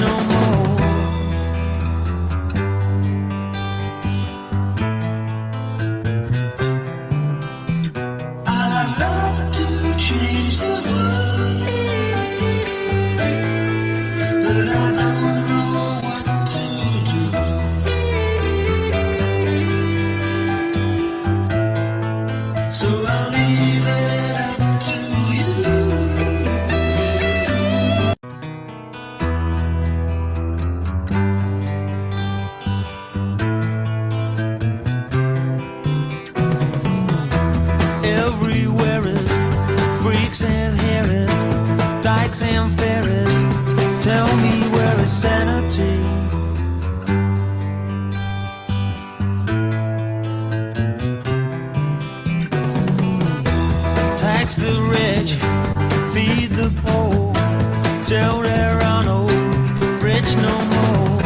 no more. I'd love to change the world, but I don't know what to do. So I'll leave it up to you. Everywhere is freaks and harris, dykes and fairies. Tell me where is sanity? Tax the rich, feed the poor, till there are no rich no more.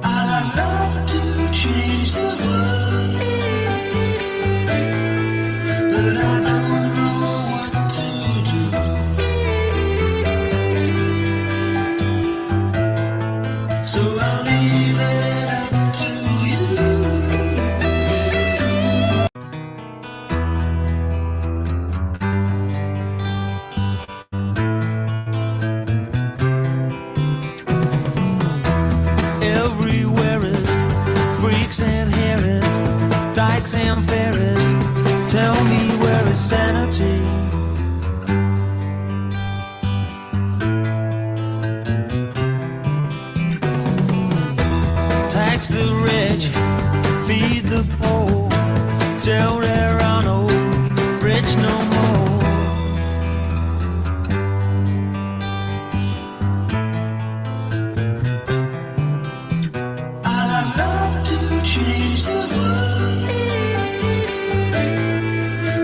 I'd love to change the world, but I don't know what to do. So I'll leave it up to you. Everywhere is freaks and harris, dykes and fairies. Tell me where is sanity? Tax the rich, feed the poor, till there are no rich no more. I'd love to change the world,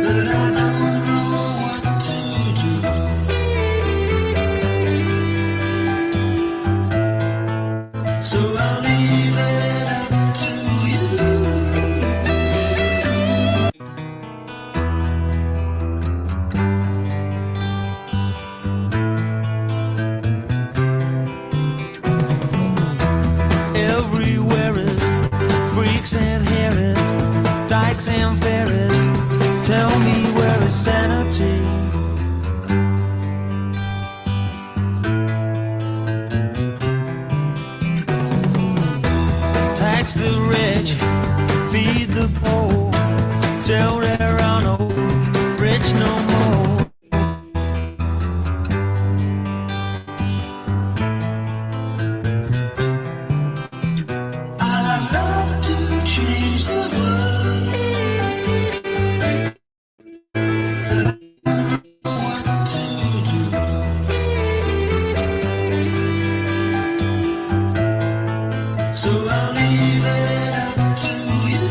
but I don't know what to do. So I'll leave it up to you. Everywhere is freaks and harris, dykes and fairies. Tell me where is sanity? Tax the rich, feed the poor, till there are no rich no more. I'd love to change the world, but I don't know what to do. So I'll leave it up to you.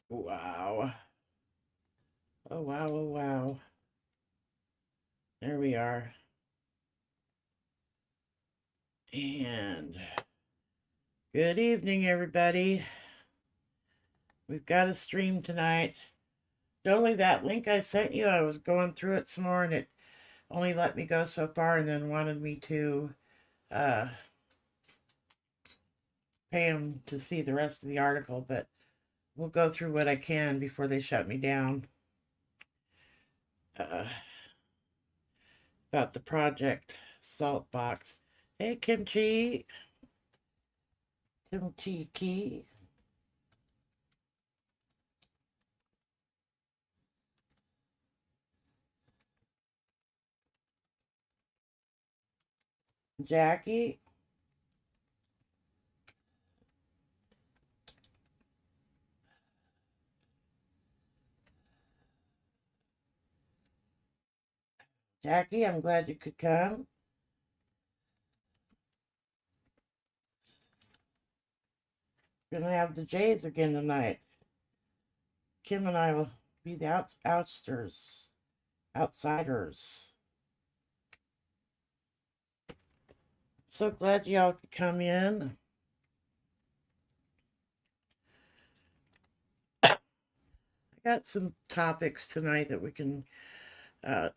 Wow. Oh, wow, oh, wow. There we are. And good evening, everybody. We've got a stream tonight. Only that link I sent you, I was going through it some more, and it only let me go so far and then wanted me to pay them to see the rest of the article, but we'll go through what I can before they shut me down. About the project salt box. Hey, Kimchi. Kimchi Key. Jackie. Jackie, I'm glad you could come. We're gonna have the Jays again tonight. Kim and I will be the outsiders. So glad y'all could come in. I got some topics tonight that we can uh,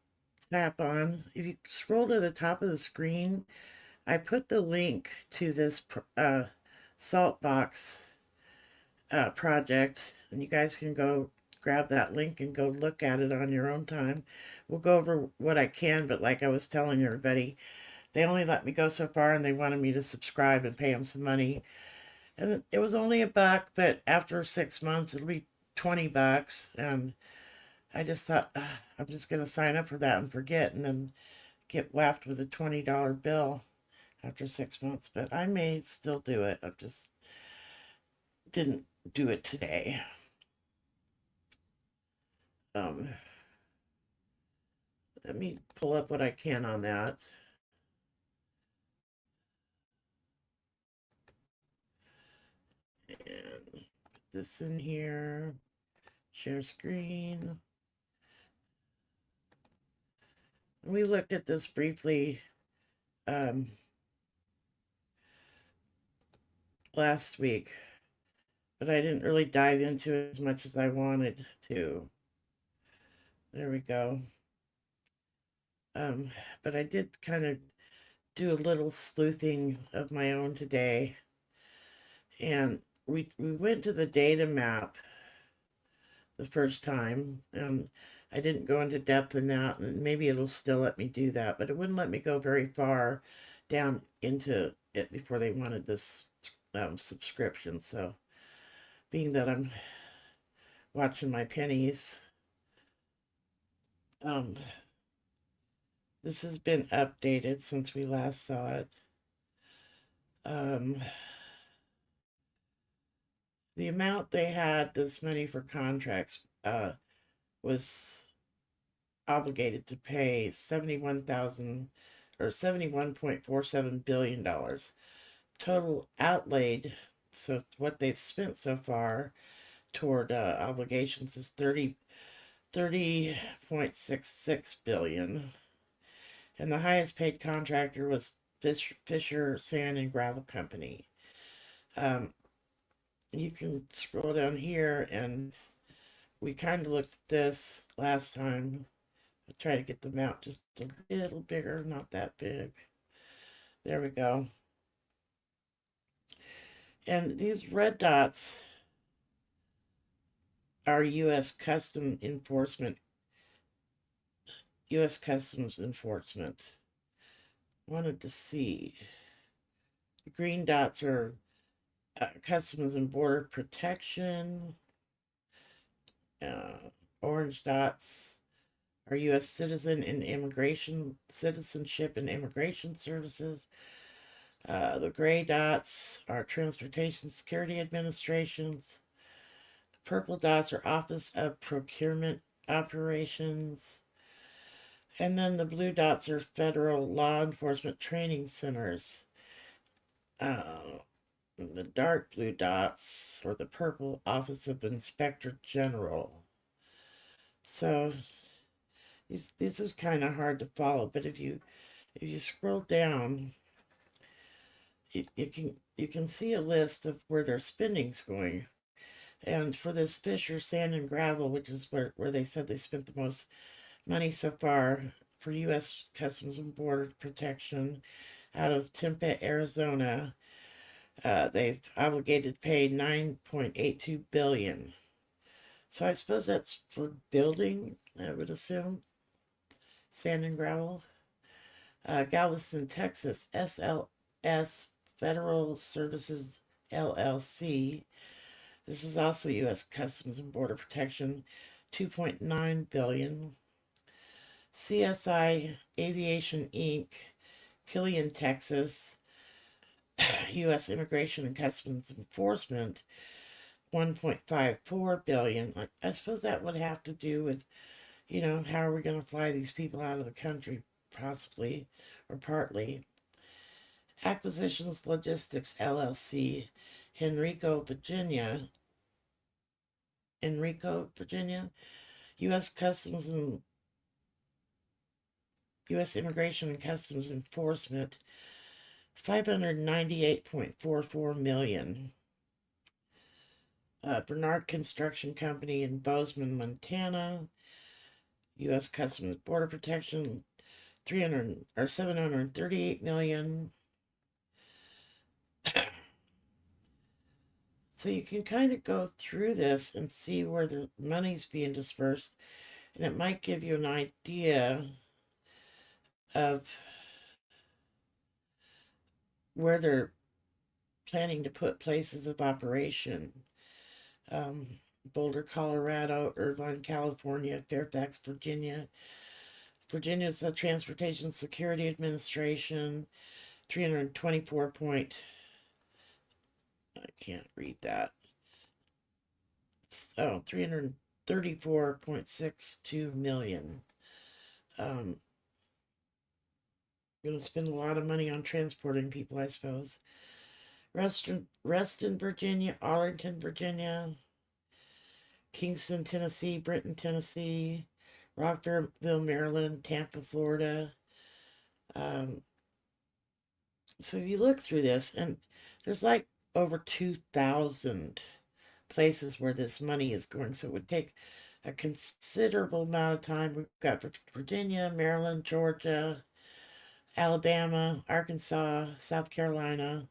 tap on. If you scroll to the top of the screen, I put the link to this salt box project, and you guys can go grab that link and go look at it on your own time. We'll go over what I can, but like I was telling everybody, they only let me go so far, and they wanted me to subscribe and pay them some money. And it was only $1, but after 6 months, it'll be $20. And I just thought, I'm just going to sign up for that and forget, and then get left with a $20 bill after 6 months. But I may still do it. I just didn't do it today. Um, Let me pull up what I can on that. And put this in here. Share screen. We looked at this briefly um, last week, but I didn't really dive into it as much as I wanted to. There we go. Um, but I did kind of do a little sleuthing of my own today, and we went to the data map the first time, and I didn't go into depth in that, and maybe it'll still let me do that, but it wouldn't let me go very far down into it before they wanted this subscription. So, being that I'm watching my pennies, um, this has been updated since we last saw it. Um, the amount they had this money for contracts was obligated to pay 71,000 or $71.47 billion. Total outlaid, so what they've spent so far toward obligations is 30.66 billion. And the highest paid contractor was Fisher Sand and Gravel Company. Um, you can scroll down here, and we kind of looked at this last time. I'll try to get the map just a little bigger, not that big. There we go. And these red dots are U.S. Customs Enforcement. Wanted to see. The green dots are Customs and Border Protection. Orange dots are U.S. Citizenship and Immigration Services. The gray dots are Transportation Security Administrations. The purple dots are Office of Procurement Operations. And then the blue dots are Federal Law Enforcement Training Centers. The dark blue dots, or the purple, Office of Inspector General. So this is kind of hard to follow, but if you scroll down, you can see a list of where their spending's going. And for this Fisher Sand and Gravel, which is where they said they spent the most money so far for U.S. Customs and Border Protection out of Tempe, Arizona, they've obligated to pay 9.82 billion. So I suppose that's for building, I would assume, sand and gravel. Galveston, Texas, SLS Federal Services LLC. This is also U.S. Customs and Border Protection, 2.9 billion. CSI Aviation Inc., Killian, Texas, U.S. Immigration and Customs Enforcement, 1.54 billion. I suppose that would have to do with, how are we going to fly these people out of the country, possibly, or partly. Acquisitions Logistics LLC, Enrico, Virginia, U.S. Customs and U.S. Immigration and Customs Enforcement, $598.44 million. Bernard Construction Company in Bozeman, Montana. U.S. Customs and Border Protection, 300 or 738 million. So you can kind of go through this and see where the money's being dispersed, and it might give you an idea of where they're planning to put places of operation. Boulder, Colorado, Irvine, California, Fairfax, Virginia. Virginia's the Transportation Security Administration, 324 point, I can't read that. Oh, 334.62 million. Gonna spend a lot of money on transporting people, I suppose. Reston, Virginia, Arlington, Virginia, Kingston, Tennessee, Brenton, Tennessee, Rockville, Maryland, Tampa, Florida. Um, so you look through this, and there's like over 2,000 places where this money is going. So it would take a considerable amount of time. We've got Virginia, Maryland, Georgia, Alabama, Arkansas, South Carolina,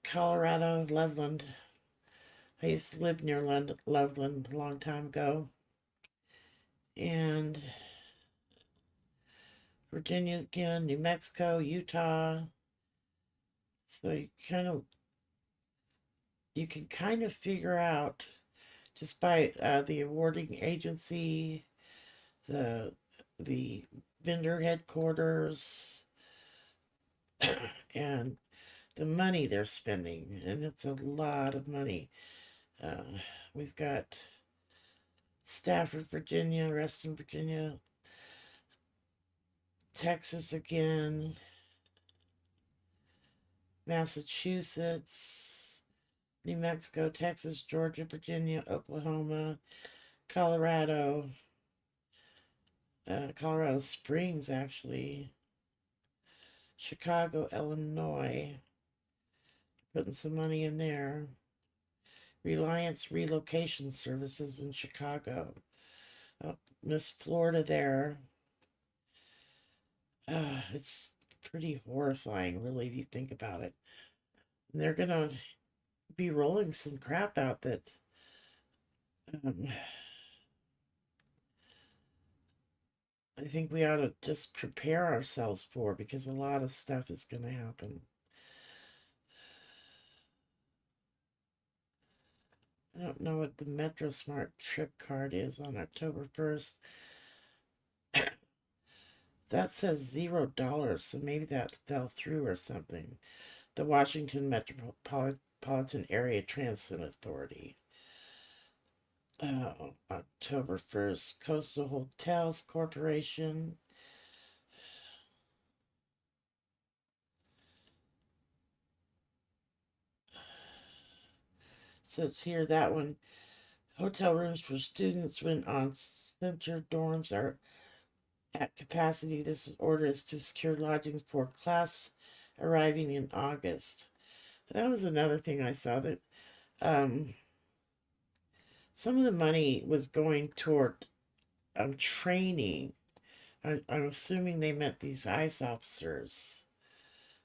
Colorado, Loveland. I used to live near Loveland a long time ago. And Virginia again, New Mexico, Utah. So you can kind of figure out just by the awarding agency, the the vendor headquarters, and the money they're spending, and it's a lot of money. We've got Stafford, Virginia, Reston, Virginia, Texas again, Massachusetts, New Mexico, Texas, Georgia, Virginia, Oklahoma, Colorado, Colorado Springs, actually, Chicago, Illinois, putting some money in there. Reliance Relocation Services in Chicago. Oh, Miss Florida there. It's pretty horrifying, really, if you think about it. And they're gonna be rolling some crap out that um, I think we ought to just prepare ourselves for, because a lot of stuff is gonna happen. I don't know what the MetroSmart trip card is on October 1st. That says $0, so maybe that fell through or something. The Washington Metropolitan Area Transit Authority. October 1st, Coastal Hotels Corporation. Says here that one, hotel rooms for students when on center dorms are at capacity. This order is to secure lodgings for class arriving in August. That was another thing I saw, that um, some of the money was going toward training. I'm assuming they meant these ICE officers.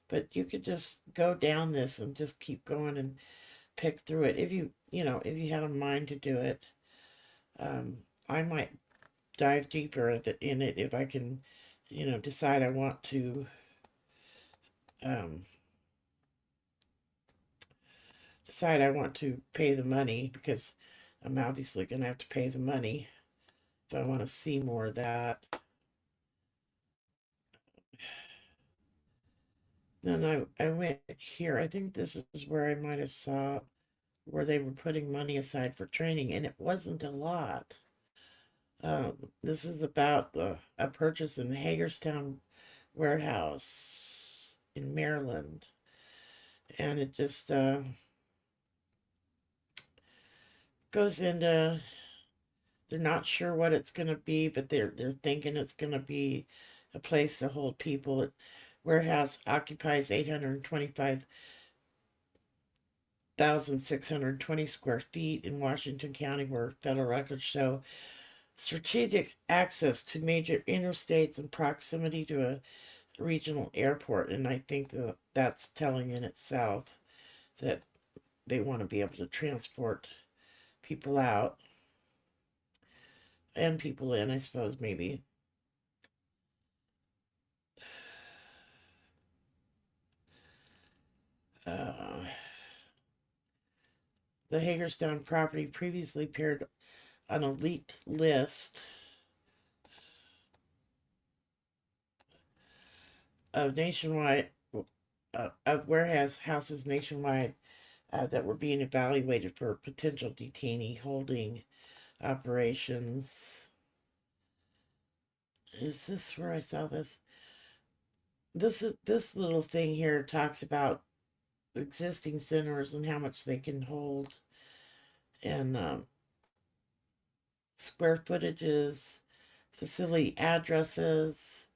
But you could just go down this and just keep going and pick through it if if you have a mind to do it. I might dive deeper in it if I can, decide I want to um, pay the money, because I'm obviously going to have to pay the money if I want to see more of that. Then I went here. I think this is where I might have saw where they were putting money aside for training, and it wasn't a lot. This is about a purchase in the Hagerstown warehouse in Maryland, and it just goes into, they're not sure what it's going to be, but they're thinking it's going to be a place to hold people. warehouse occupies 825,620 square feet in Washington County, where federal records show strategic access to major interstates and proximity to a regional airport. And I think that that's telling in itself that they want to be able to transport people out and people in, I suppose, maybe. Uh, the Hagerstown property previously appeared on a leaked list of nationwide of warehouse houses nationwide that were being evaluated for potential detainee holding operations. Is this where I saw this? This little thing here talks about existing centers and how much they can hold, and square footages, facility addresses,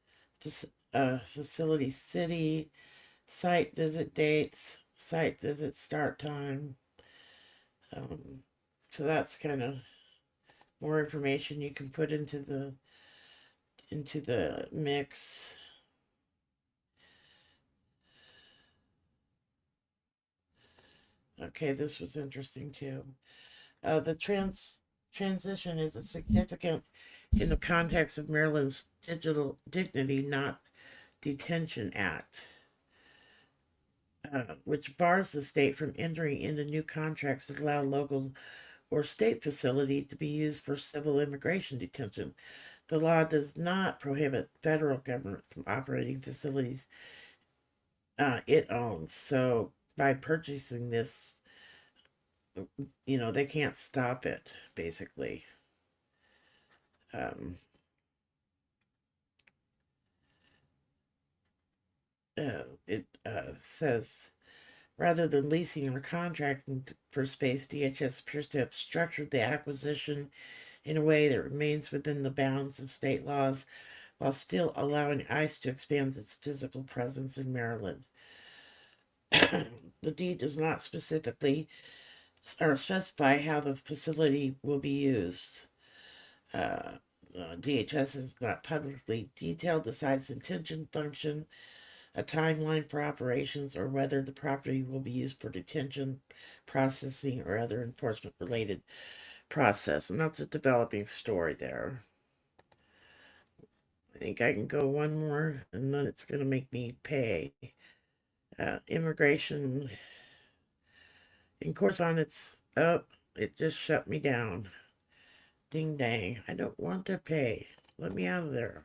facility city, site visit dates, site visit start time. Um, so that's kind of more information you can put into the mix. Okay, this was interesting too. The transition is a significant in the context of Maryland's Digital Dignity Not Detention Act, which bars the state from entering into new contracts that allow local or state facility to be used for civil immigration detention. The law does not prohibit federal government from operating facilities it owns. So by purchasing this, they can't stop it, basically. Um, it says rather than leasing or contracting for space, DHS appears to have structured the acquisition in a way that remains within the bounds of state laws while still allowing ICE to expand its physical presence in Maryland. The deed does not specifically or specify how the facility will be used. Uh, DHS has not publicly detailed the site's intention, function, a timeline for operations, or whether the property will be used for detention, processing, or other enforcement related process. And that's a developing story there. I think I can go one more and then it's going to make me pay. Immigration in correspondence. Oh, it just shut me down. Ding dang. I don't want to pay. Let me out of there.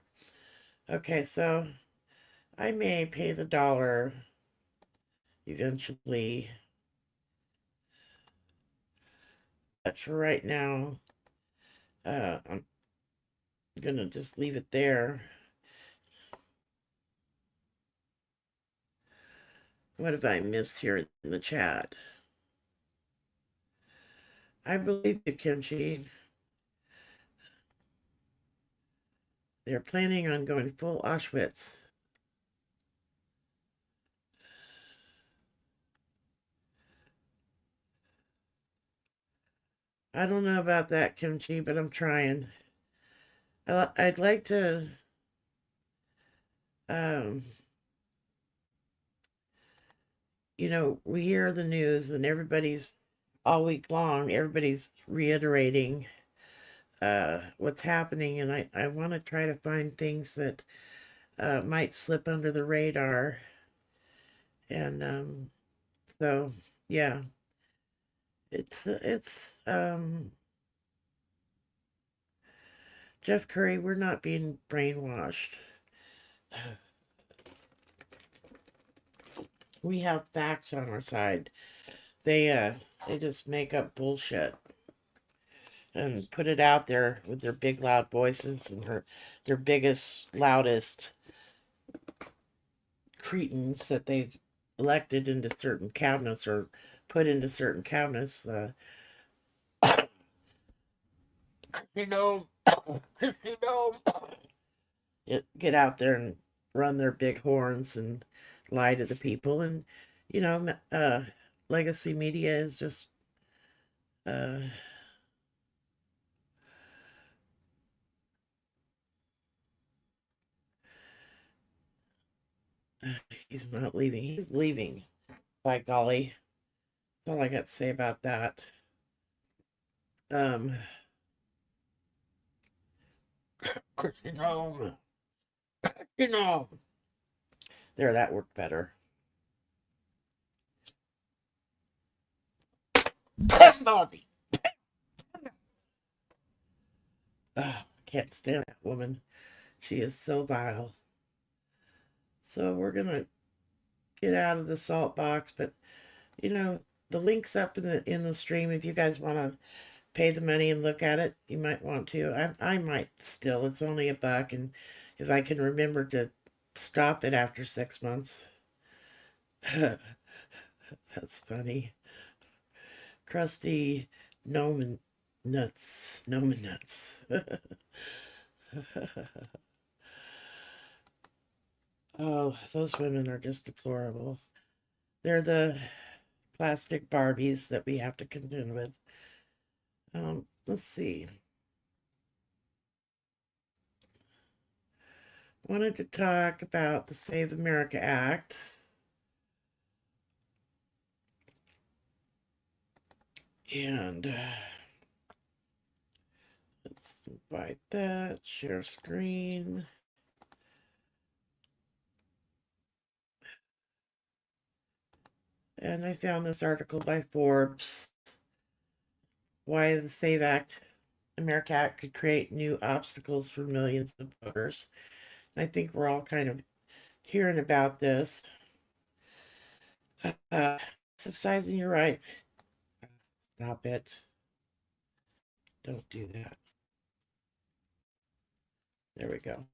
Okay, so I may pay the dollar eventually. But for right now, I'm gonna just leave it there. What have I missed here in the chat? I believe you, Kimchi. They're planning on going full Auschwitz. I don't know about that, Kimchi, but I'm trying. I'd like to, um, we hear the news and everybody's all week long, everybody's reiterating what's happening, and I want to try to find things that might slip under the radar. And so, yeah, it's Jeff Curry, we're not being brainwashed. We have facts on our side. They just make up bullshit and put it out there with their big loud voices and their biggest, loudest cretins that they've elected into certain cabinets or put into certain cabinets. You know, you know, get out there and run their big horns and lie to the people. And, you know, legacy media is just, uh, he's not leaving. He's leaving, by golly. That's all I got to say about that. Um, you know, you know. There, that worked better. Bobby. Can't stand that woman. She is so vile. So we're gonna get out of the salt box, but you know, the link's up in the stream. If you guys want to pay the money and look at it, you might want to. I might still. It's only $1, and if I can remember to stop it after 6 months. That's funny. Crusty Noman nuts. Noman nuts. Oh, those women are just deplorable. They're the plastic Barbies that we have to contend with. Let's see. Wanted to talk about the Save America Act. And let's invite that, share screen. And I found this article by Forbes, why the Save America Act could create new obstacles for millions of voters. And I think we're all kind of hearing about this. Exercising your right. Stop it. Don't do that. There we go.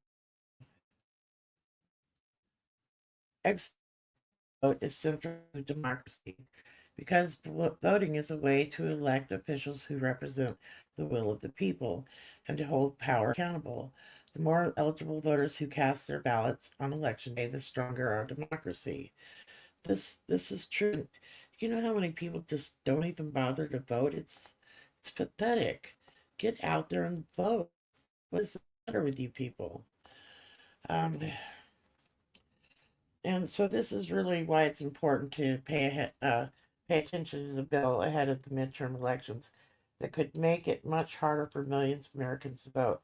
Vote is central to democracy because voting is a way to elect officials who represent the will of the people and to hold power accountable. The more eligible voters who cast their ballots on election day, the stronger our democracy. This is true. You know how many people just don't even bother to vote? It's pathetic. Get out there and vote. What is the matter with you people? Um, And so this is really why it's important to pay attention to the bill ahead of the midterm elections that could make it much harder for millions of Americans to vote.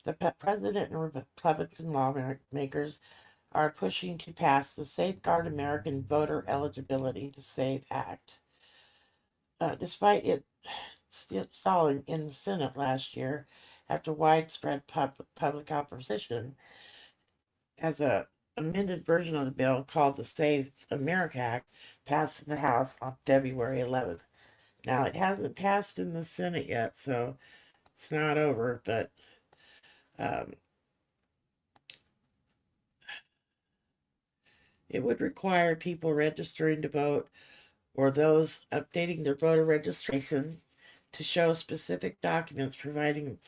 The president and Republican lawmakers are pushing to pass the Safeguard American Voter Eligibility to Save Act. Despite it stalling in the Senate last year after widespread public opposition, as a amended version of the bill called the Save America Act passed the House on February 11th. Now, it hasn't passed in the Senate yet, so it's not over, but um, it would require people registering to vote or those updating their voter registration to show specific documents providing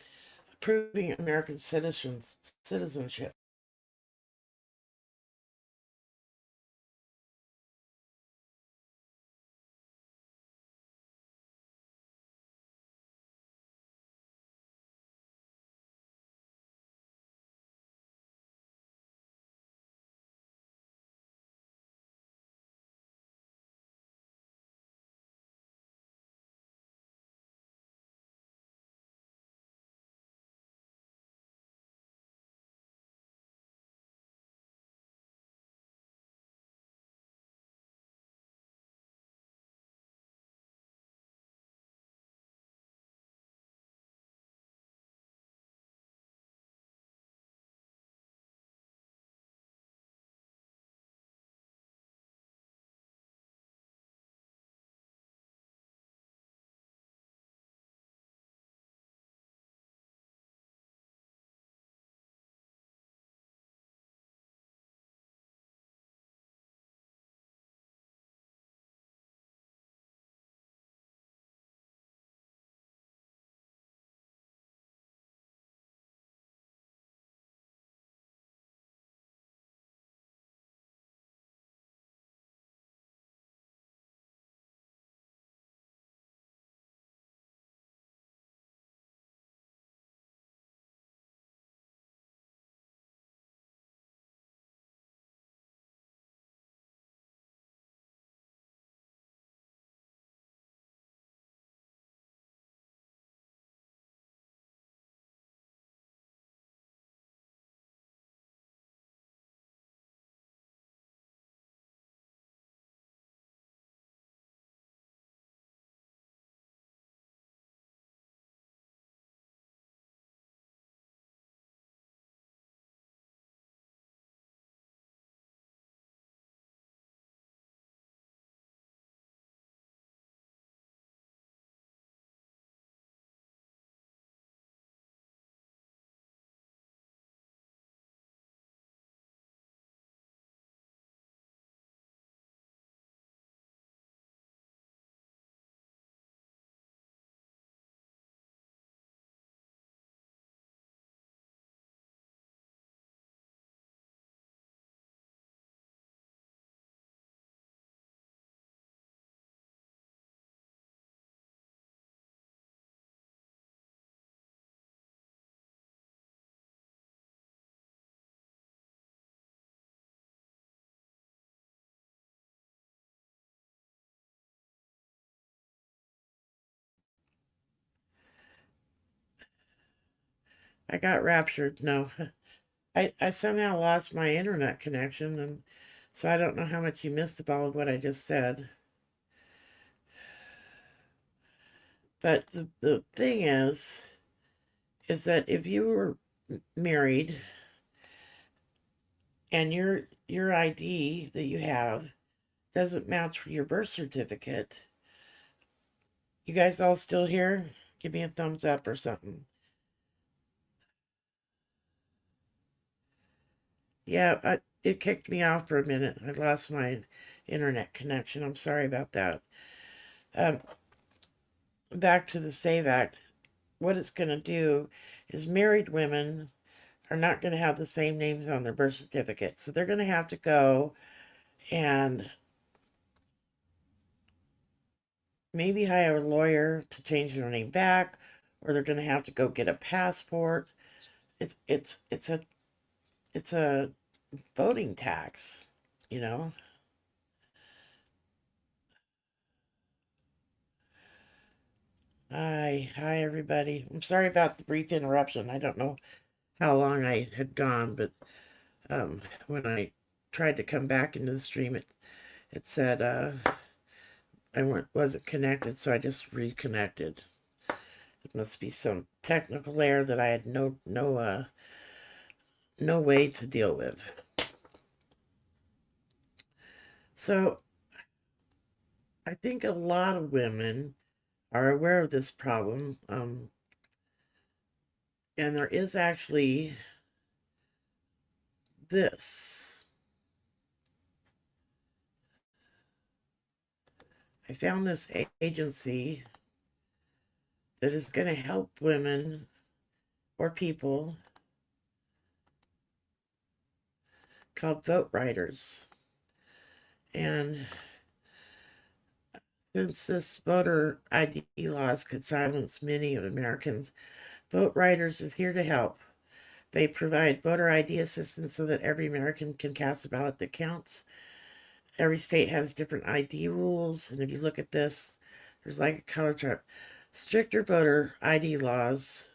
proving American citizenship. I got raptured. No, I somehow lost my internet connection, and so I don't know how much you missed of all of what I just said. But the thing is that if you were married and your ID that you have doesn't match your birth certificate, you guys all still here? Give me a thumbs up or something. Yeah, it kicked me off for a minute. I lost my internet connection. I'm sorry about that. Um, Back to the Save Act. What it's going to do is married women are not going to have the same names on their birth certificate. So they're going to have to go and maybe hire a lawyer to change their name back, or they're going to have to go get a passport. It's a voting tax, you know. Hi everybody. I'm sorry about the brief interruption. I don't know how long I had gone, but when I tried to come back into the stream, it said I wasn't connected, so I just reconnected. It must be some technical error that I had no way to deal with. So I think a lot of women are aware of this problem, and there is actually this. I found this agency that is going to help women or people called Vote Riders. And since this voter ID laws could silence many of Americans, Vote Riders is here to help. They provide voter ID assistance so that every American can cast a ballot that counts. Every state has different ID rules, and if you look at this, there's like a color chart. Stricter voter ID laws.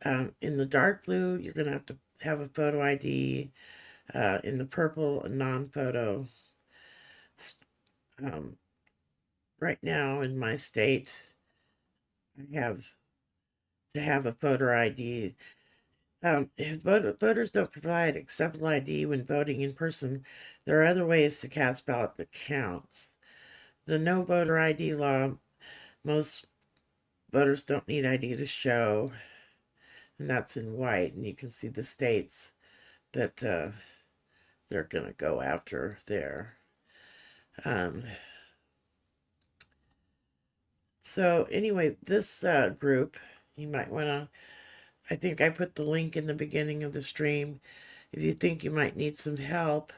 In the dark blue, you're going to have a photo ID. In the purple, a non-photo. Um, right now in my state, I have to have a voter ID. If voters don't provide acceptable ID when voting in person, there are other ways to cast ballot that counts. The no voter ID law, most voters don't need ID to show, and that's in white, and you can see the states that they're going to go after there. Um, so anyway, this group, you might want to, I think I put the link in the beginning of the stream. If you think you might need some help,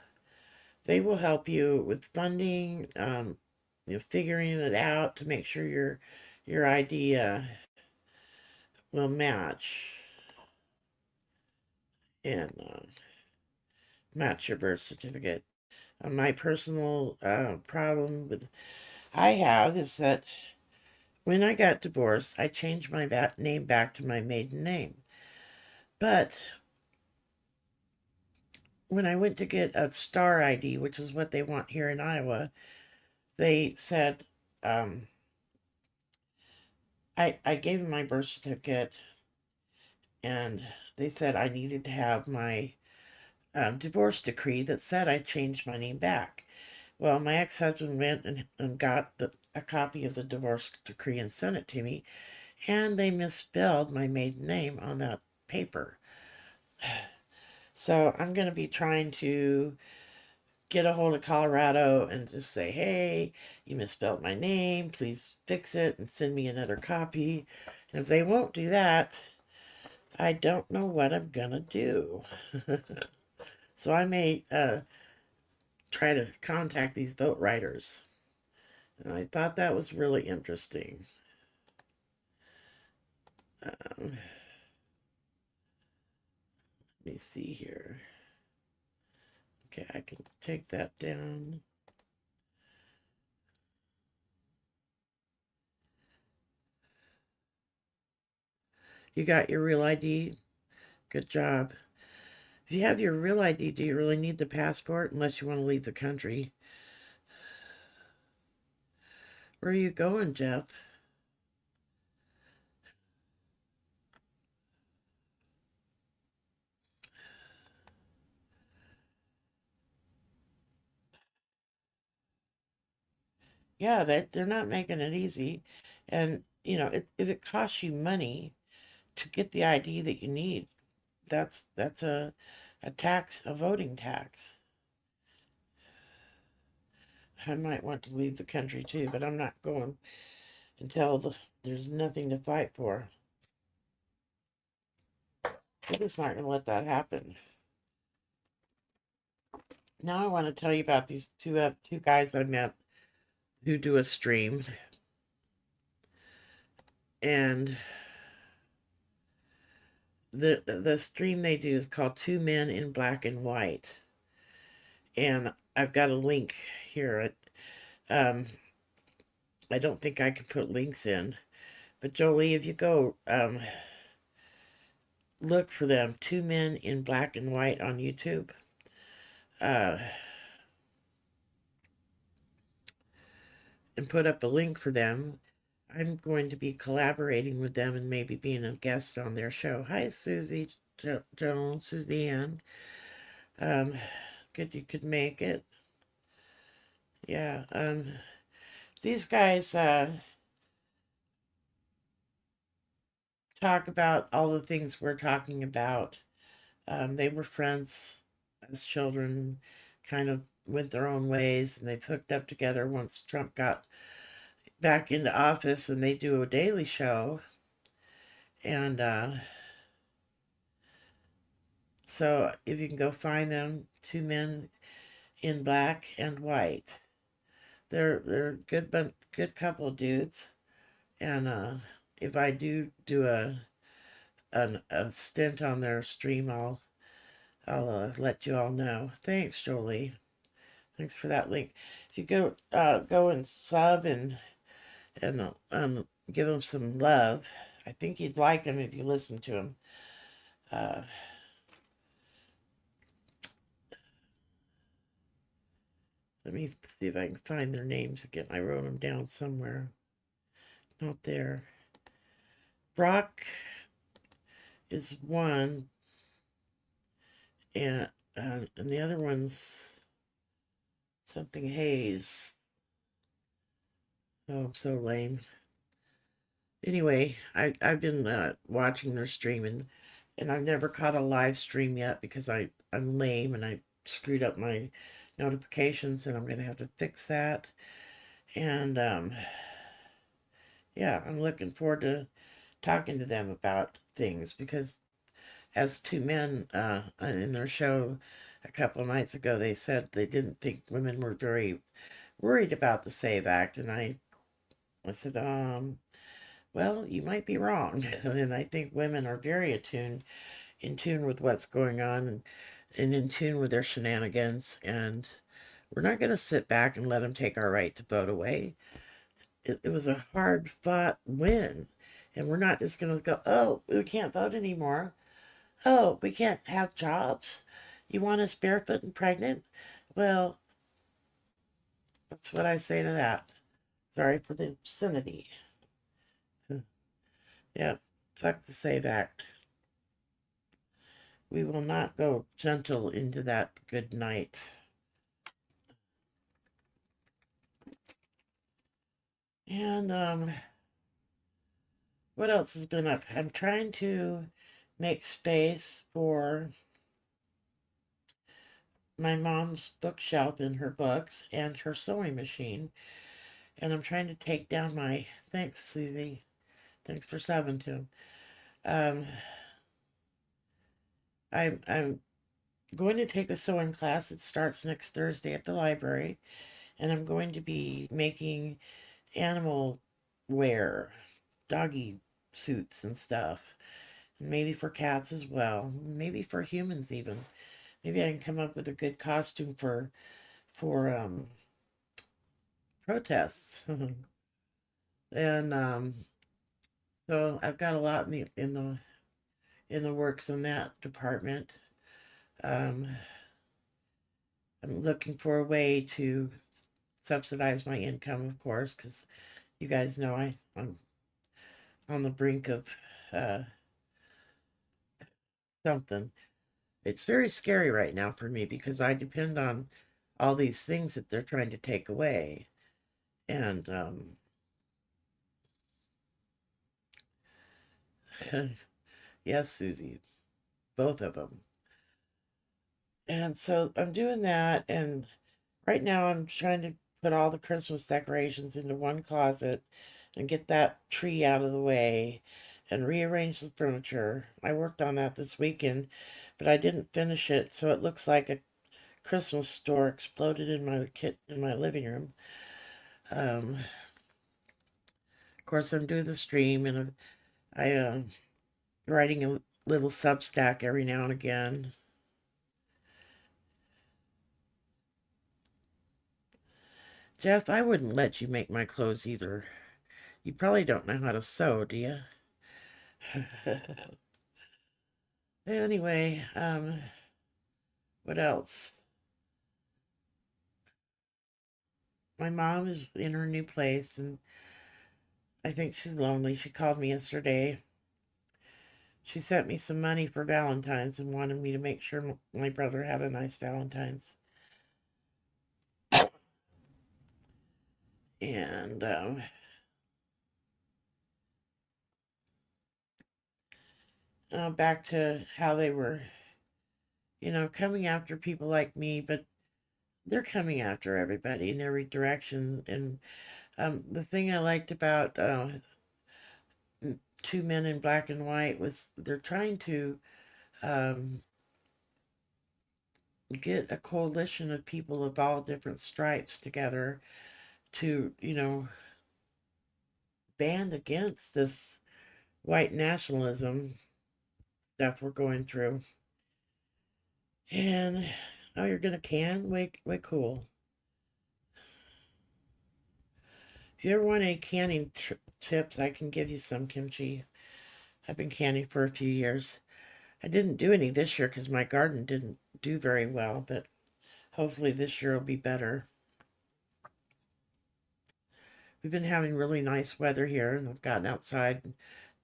they will help you with funding, figuring it out to make sure your idea will match and match your birth certificate. My personal problem with I have is that when I got divorced, I changed my name back to my maiden name. But when I went to get a star ID, which is what they want here in Iowa, they said, I gave them my birth certificate, and they said I needed to have my divorce decree that said I changed my name back. Well, my ex-husband went and got a copy of the divorce decree and sent it to me, and they misspelled my maiden name on that paper. So I'm going to be trying to get a hold of Colorado and just say, hey, you misspelled my name. Please fix it and send me another copy. And if they won't do that, I don't know what I'm going to do. So I may try to contact these vote writers. And I thought that was really interesting. Let me see here. Okay, I can take that down. You got your real ID? Good job. If you have your real ID, do you really need the passport unless you want to leave the country? Where are you going, Jeff? Yeah, they're not making it easy. And, if it costs you money to get the ID that you need, that's a tax, a voting tax. I might want to leave the country too, but I'm not going until there's nothing to fight for. We're just not going to let that happen. Now I want to tell you about these two guys I met who do a stream, and the stream they do is called Two Men in Black and White, and I've got a link here. Um, I don't think I can put links in, but Jolie, if you go look for them, Two Men in Black and White on YouTube. Uh, and put up a link for them. I'm going to be collaborating with them and maybe being a guest on their show. Hi, Susie Jones, Suzanne. Um, Good you could make it. Yeah. These guys talk about all the things we're talking about. They were friends as children, kind of went their own ways, and they've hooked up together once Trump got back into office, and they do a daily show. And so if you can go find them, Two Men in Black and White. They're good couple of dudes. And if I do a stint on their stream, I'll let you all know. Thanks, Jolie. Thanks for that link. If you go and sub and give them some love, I think you'd like them if you listen to them. Uh, Let me see if I can find their names again. I wrote them down somewhere. Not there. Brock is one, and and the other one's something Hayes. Oh, I'm so lame. Anyway, I've been watching their stream, and I've never caught a live stream yet because I'm lame and I screwed up my notifications, and I'm gonna have to fix that. And yeah, I'm looking forward to talking to them about things because as two men in their show a couple of nights ago, they said they didn't think women were very worried about the Save Act, and I said, well, you might be wrong, and I think women are very in tune with what's going on, and in tune with their shenanigans, and we're not going to sit back and let them take our right to vote away. It was a hard fought win, and we're not just going to go, oh, we can't vote anymore. Oh, we can't have jobs? You want us barefoot and pregnant? Well, that's what I say to that. Sorry for the obscenity. Yeah, fuck the Save Act. We will not go gentle into that good night. And what else has been up? I'm trying to make space for my mom's bookshelf and her books and her sewing machine. And I'm trying to take down my thanks, Susie. Thanks for subbing to him. Um, I'm going to take a sewing class. It starts next Thursday at the library, and I'm going to be making animal wear, doggy suits and stuff. Maybe for cats as well. Maybe for humans even. Maybe I can come up with a good costume for protests. And so I've got a lot in the in the works in that department. Um, I'm looking for a way to subsidize my income, of course, because you guys know I'm on the brink of uh, something. It's very scary right now for me because I depend on all these things that they're trying to take away. And yes, Susie, both of them. And so I'm doing that. And right now I'm trying to put all the Christmas decorations into one closet and get that tree out of the way and rearrange the furniture. I worked on that this weekend, but I didn't finish it, so it looks like a Christmas store exploded in my living room. Of course, I'm doing the stream, and I writing a little Substack every now and again. Jeff, I wouldn't let you make my clothes either. You probably don't know how to sew, do you? Anyway, what else? My mom is in her new place, and I think she's lonely. She called me yesterday. She sent me some money for Valentine's and wanted me to make sure my brother had a nice Valentine's. And back to how they were, coming after people like me, but they're coming after everybody in every direction. And the thing I liked about Two Men in Black and White was they're trying to um, get a coalition of people of all different stripes together to, band against this white nationalism stuff we're going through. And oh, you're gonna can? Way cool. If you ever want any canning tips, I can give you some kimchi. I've been canning for a few years. I didn't do any this year because my garden didn't do very well, but hopefully this year will be better. We've been having really nice weather here, and I've gotten outside and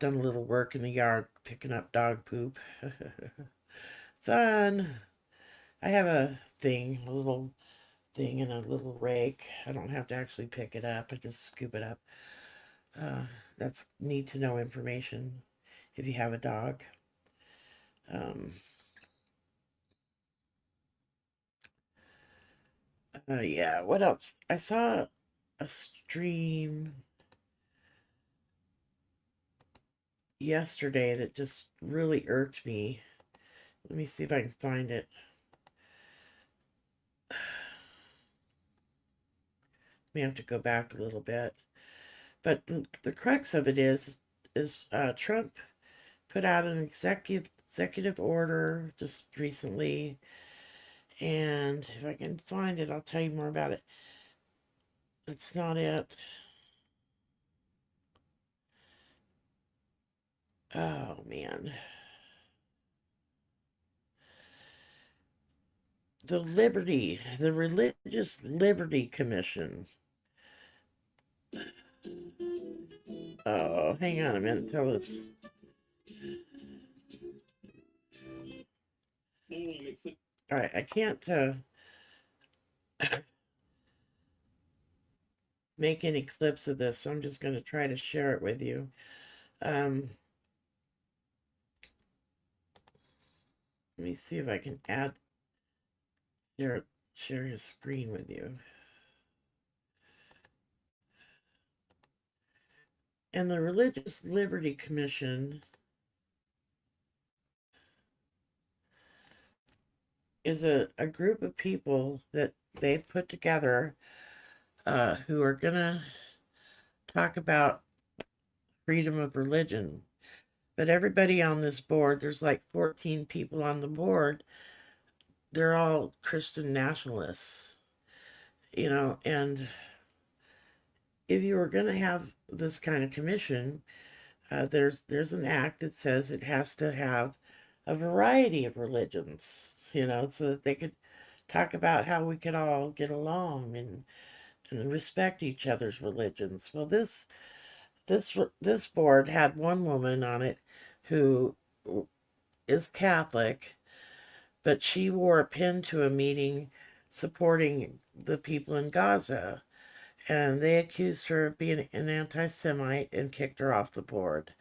done a little work in the yard, picking up dog poop. Fun. I have a little thing and a little rake. I don't have to actually pick it up. I just scoop it up. That's need to know information if you have a dog. Um, yeah, what else? I saw a stream yesterday that just really irked me. Let me see if I can find it. We have to go back a little bit. But the crux of it is Trump put out an executive order just recently, and if I can find it, I'll tell you more about it. That's not it. Oh man. The Religious Liberty Commission. Oh, hang on a minute. Tell us. All right, I can't make any clips of this, so I'm just going to try to share it with you. Um, Let me see if I can share his screen with you. And the Religious Liberty Commission is a group of people that they put together who are going to talk about freedom of religion. But everybody on this board, there's like 14 people on the board, they're all Christian nationalists, and if you were going to have this kind of commission, there's an act that says it has to have a variety of religions, so that they could talk about how we could all get along and respect each other's religions. Well, this board had one woman on it who is Catholic, but she wore a pin to a meeting supporting the people in Gaza, and they accused her of being an anti-Semite and kicked her off the board.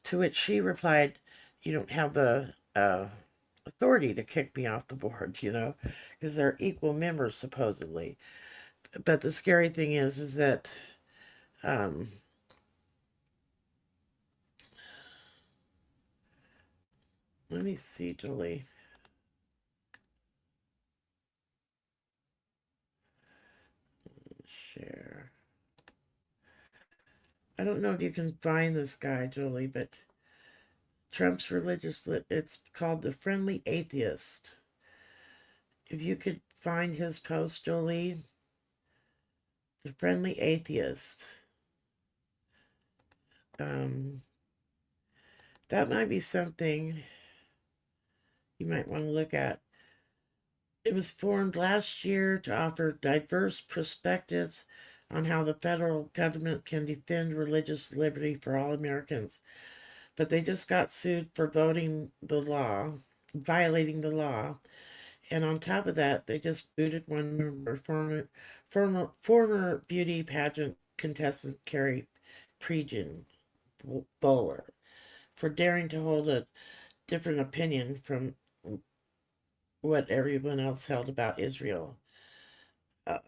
To which she replied, "You don't have the authority to kick me off the board, because they're equal members supposedly." But the scary thing is that um, let me see, Julie. Share. I don't know if you can find this guy, Julie, but Trump's it's called The Friendly Atheist. If you could find his post, Jolie, The Friendly Atheist. That might be something you might want to look at. It was formed last year to offer diverse perspectives on how the federal government can defend religious liberty for all Americans. But they just got sued for violating the law. And on top of that, they just booted one member, former beauty pageant contestant Carrie Prejean Bowler, for daring to hold a different opinion from what everyone else held about Israel. Uh,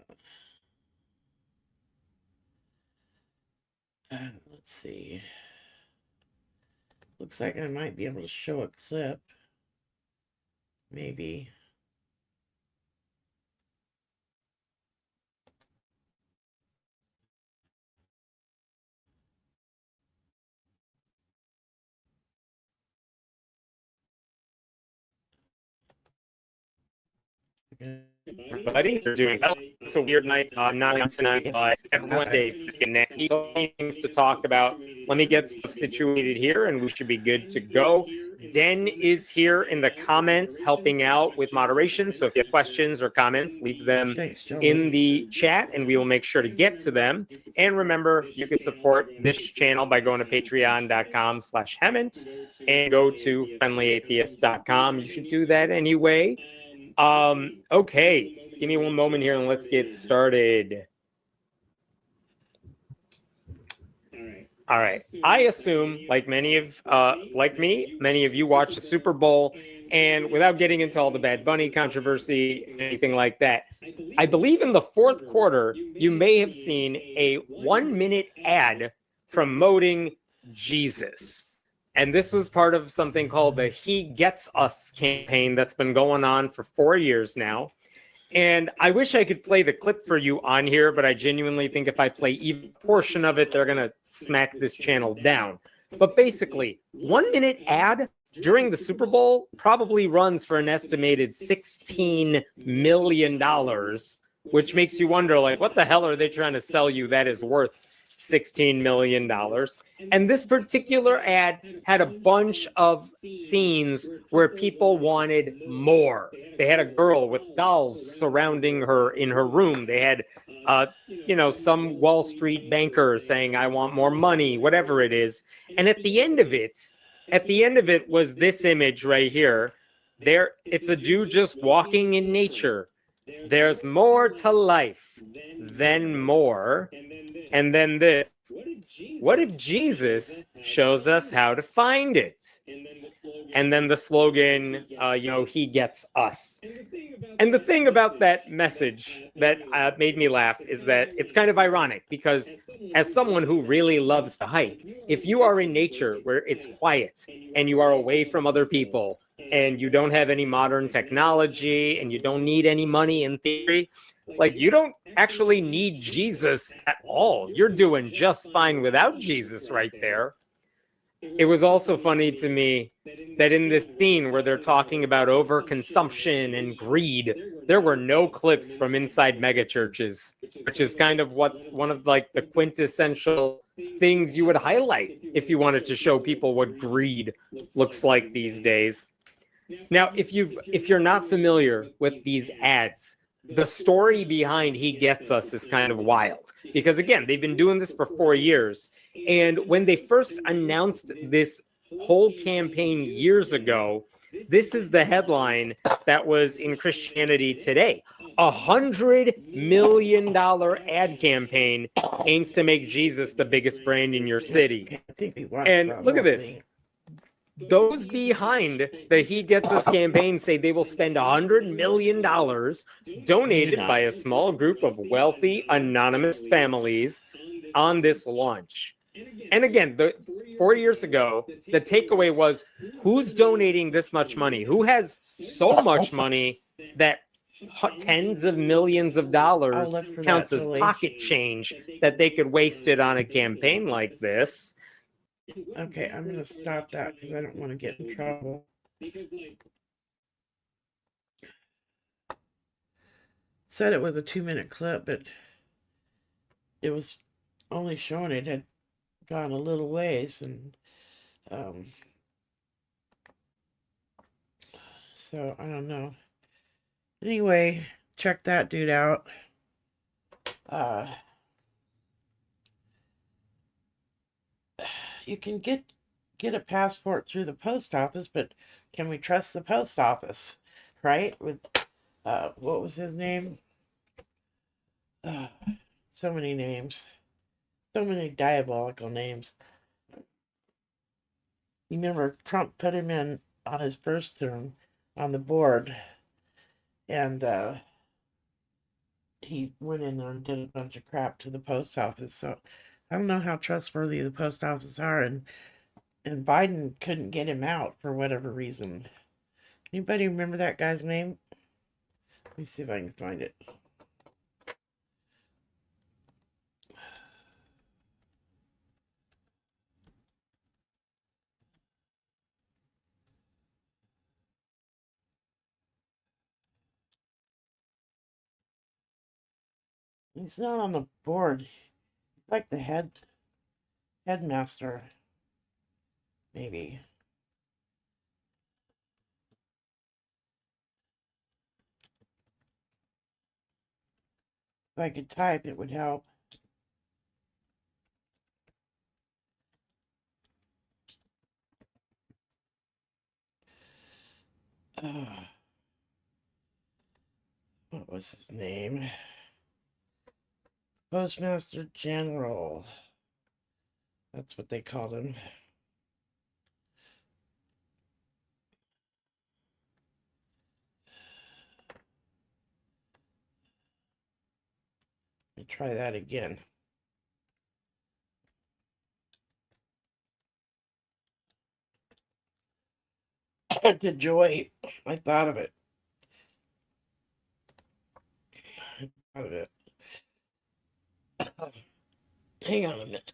let's see. Looks like I might be able to show a clip. Maybe. Everybody, you're doing well. It's a weird night. I'm not on tonight, but everyone's day is getting nasty. So many things to talk about. Let me get stuff situated here, and we should be good to go. Den is here in the comments helping out with moderation. So if you have questions or comments, leave them in the chat, and we will make sure to get to them. And remember, you can support this channel by going to patreon.com/Hemant and go to friendlyatheist.com. You should do that anyway. Okay, give me one moment here and let's get started. All right. I assume, like many of you watch the Super Bowl, and without getting into all the Bad Bunny controversy, anything like that, I believe in the fourth quarter, you may have seen a 1-minute ad promoting Jesus. And this was part of something called the He Gets Us campaign that's been going on for 4 years now. And I wish I could play the clip for you on here, but I genuinely think if I play even a portion of it, they're going to smack this channel down. But basically, 1-minute ad during the Super Bowl probably runs for an estimated $16 million, which makes you wonder, like, what the hell are they trying to sell you that is worth $16 million? And this particular ad had a bunch of scenes where people wanted more. They had a girl with dolls surrounding her in her room. They had, some Wall Street banker saying, "I want more money," whatever it is. And at the end of it was this image right here. It's a dude just walking in nature. There's more to life than more. And then this. What if Jesus shows us how to find it? And then the slogan, He gets us. And the thing about that message that made me laugh is that it's kind of ironic because as someone who really loves to hike, if you are in nature where it's quiet and you are away from other people and you don't have any modern technology and you don't need any money in theory, like, you don't actually need Jesus at all. You're doing just fine without Jesus right there. It was also funny to me that in this scene where they're talking about overconsumption and greed, there were no clips from inside megachurches, which is kind of what one of like the quintessential things you would highlight if you wanted to show people what greed looks like these days. Now, if you're not familiar with these ads, the story behind He Gets Us is kind of wild because again, they've been doing this for 4 years. And when they first announced this whole campaign years ago, this is the headline that was in Christianity Today. $100 million ad campaign aims to make Jesus the biggest brand in your city. I think we watched And that look at whole this. thing. Those behind the He Gets Us campaign say they will spend $100 million donated by a small group of wealthy, anonymous families on this launch. And again, 4 years ago, the takeaway was who's donating this much money? Who has so much money that tens of millions of dollars counts as pocket change that they could waste it on a campaign like this? Okay, I'm going to stop that because I don't want to get in trouble. Said it was a 2-minute clip, but it was only showing it had gone a little ways, and so I don't know. Anyway, check that dude out. You can get a passport through the post office, but can we trust the post office? Right? With what was his name? So many names. So many diabolical names. You remember Trump put him in on his first term on the board, and he went in there and did a bunch of crap to the post office. So I don't know how trustworthy the post office are, and Biden couldn't get him out for whatever reason. Anybody remember that guy's name? Let me see if I can find it. He's not on the board. He's like the headmaster, maybe. If I could type, it would help. What was his name? Postmaster General. That's what they called him. Let me try that again. To joy, I thought of it. I thought of it. Hang on a minute.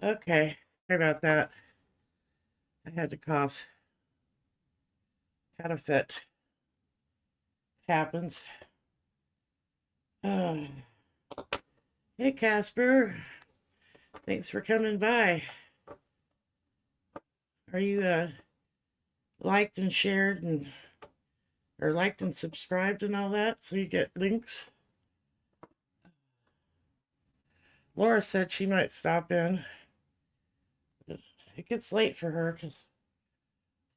Okay, sorry about that. I had to cough. Had a fit. Happens. Oh. Hey, Casper. Thanks for coming by. Are you liked and shared and or liked and subscribed and all that so you get links? Laura said she might stop in. It gets late for her because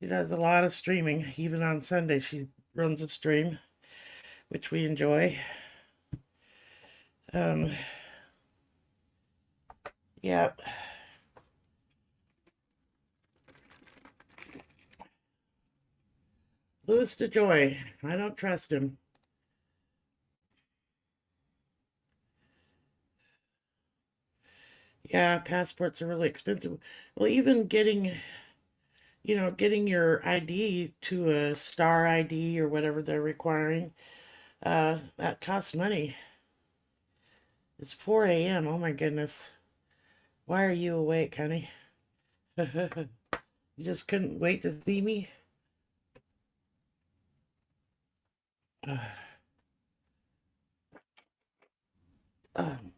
she does a lot of streaming. Even on Sunday, she runs a stream, which we enjoy. Um, yeah. Louis DeJoy. I don't trust him. Yeah, passports are really expensive. Well, even getting your ID to a star ID or whatever they're requiring, that costs money. It's 4 a.m. Oh my goodness. Why are you awake, honey? You just couldn't wait to see me? Um,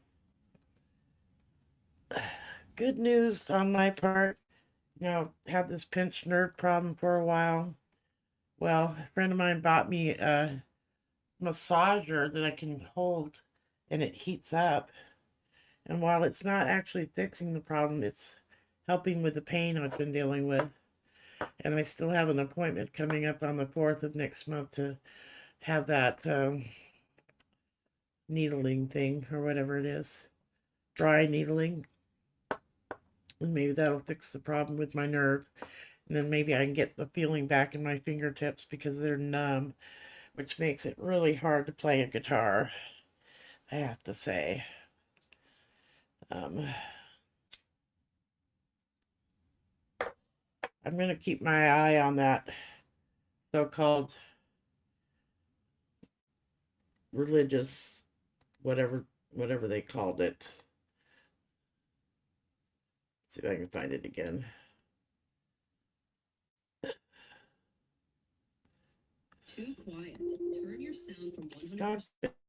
Good news on my part. Had this pinched nerve problem for a while. Well, a friend of mine bought me a massager that I can hold and it heats up. And while it's not actually fixing the problem, it's helping with the pain I've been dealing with. And I still have an appointment coming up on the 4th of next month to have that needling thing or whatever it is. Dry needling. And maybe that'll fix the problem with my nerve. And then maybe I can get the feeling back in my fingertips because they're numb, which makes it really hard to play a guitar, I have to say. Um, I'm going to keep my eye on that so-called religious, whatever they called it. Let's see if I can find it again. Too quiet. Turn your sound from 100% Stop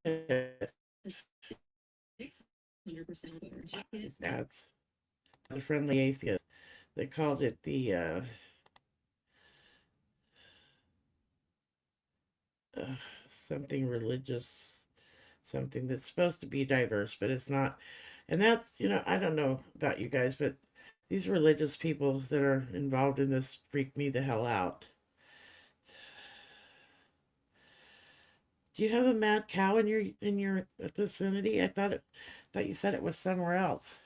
it. to 600%. That's the friendly atheist. They called it the uh, something religious, something that's supposed to be diverse, but it's not. And that's, I don't know about you guys, but these religious people that are involved in this freak me the hell out. Do you have a mad cow in your vicinity? Thought you said it was somewhere else.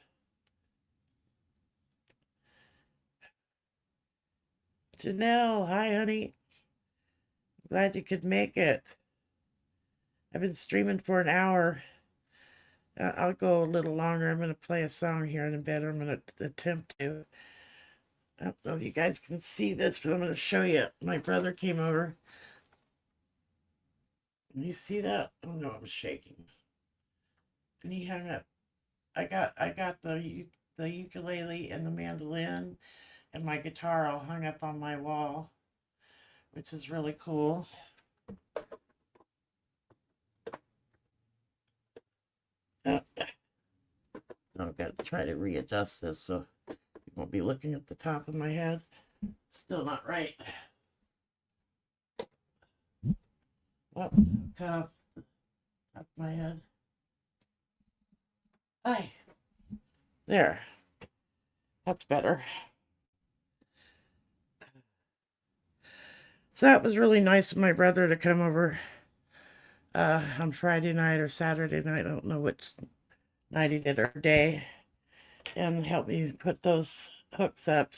Janelle, hi honey. Glad you could make it. I've been streaming for an hour. I'll go a little longer. I'm going to play a song here in a bit. I'm going to attempt to. I don't know if you guys can see this, but I'm going to show you. My brother came over. Can you see that? Oh no, I was shaking. And he hung up. I got the ukulele and the mandolin and my guitar all hung up on my wall, which is really cool. Uh, I've got to try to readjust this so you won't be looking at the top of my head. Still not right. Oh, cut off the top of my head. Aye, there. That's better. So that was really nice of my brother to come over on Friday night or Saturday night. I don't know which night he did or day. And help me put those hooks up,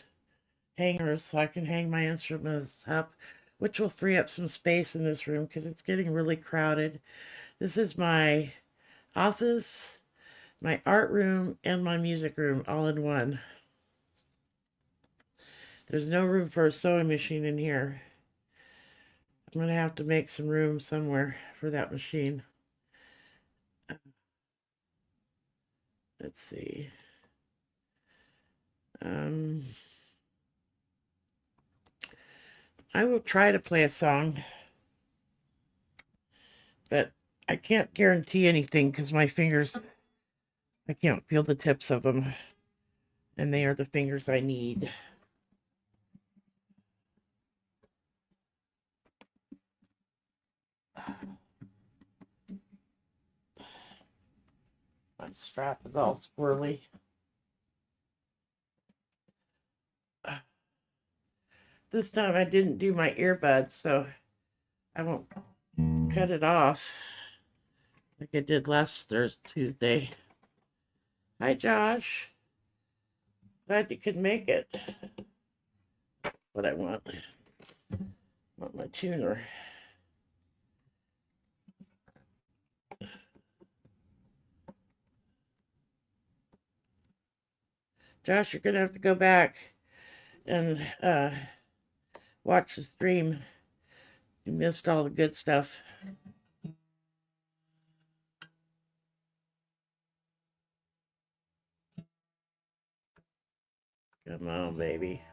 hangers, so I can hang my instruments up, which will free up some space in this room because it's getting really crowded. This is my office, my art room, and my music room all in one. There's no room for a sewing machine in here. I'm going to have to make some room somewhere for that machine. Let's see. I will try to play a song, but I can't guarantee anything because my fingers, I can't feel the tips of them, and they are the fingers I need. My strap is all squirrely. This time I didn't do my earbuds, so I won't cut it off like I did last Tuesday. Hi, Josh. Glad you could make it. What I want my tuner. Josh, you're gonna have to go back and watch the stream. You missed all the good stuff. Come on, baby.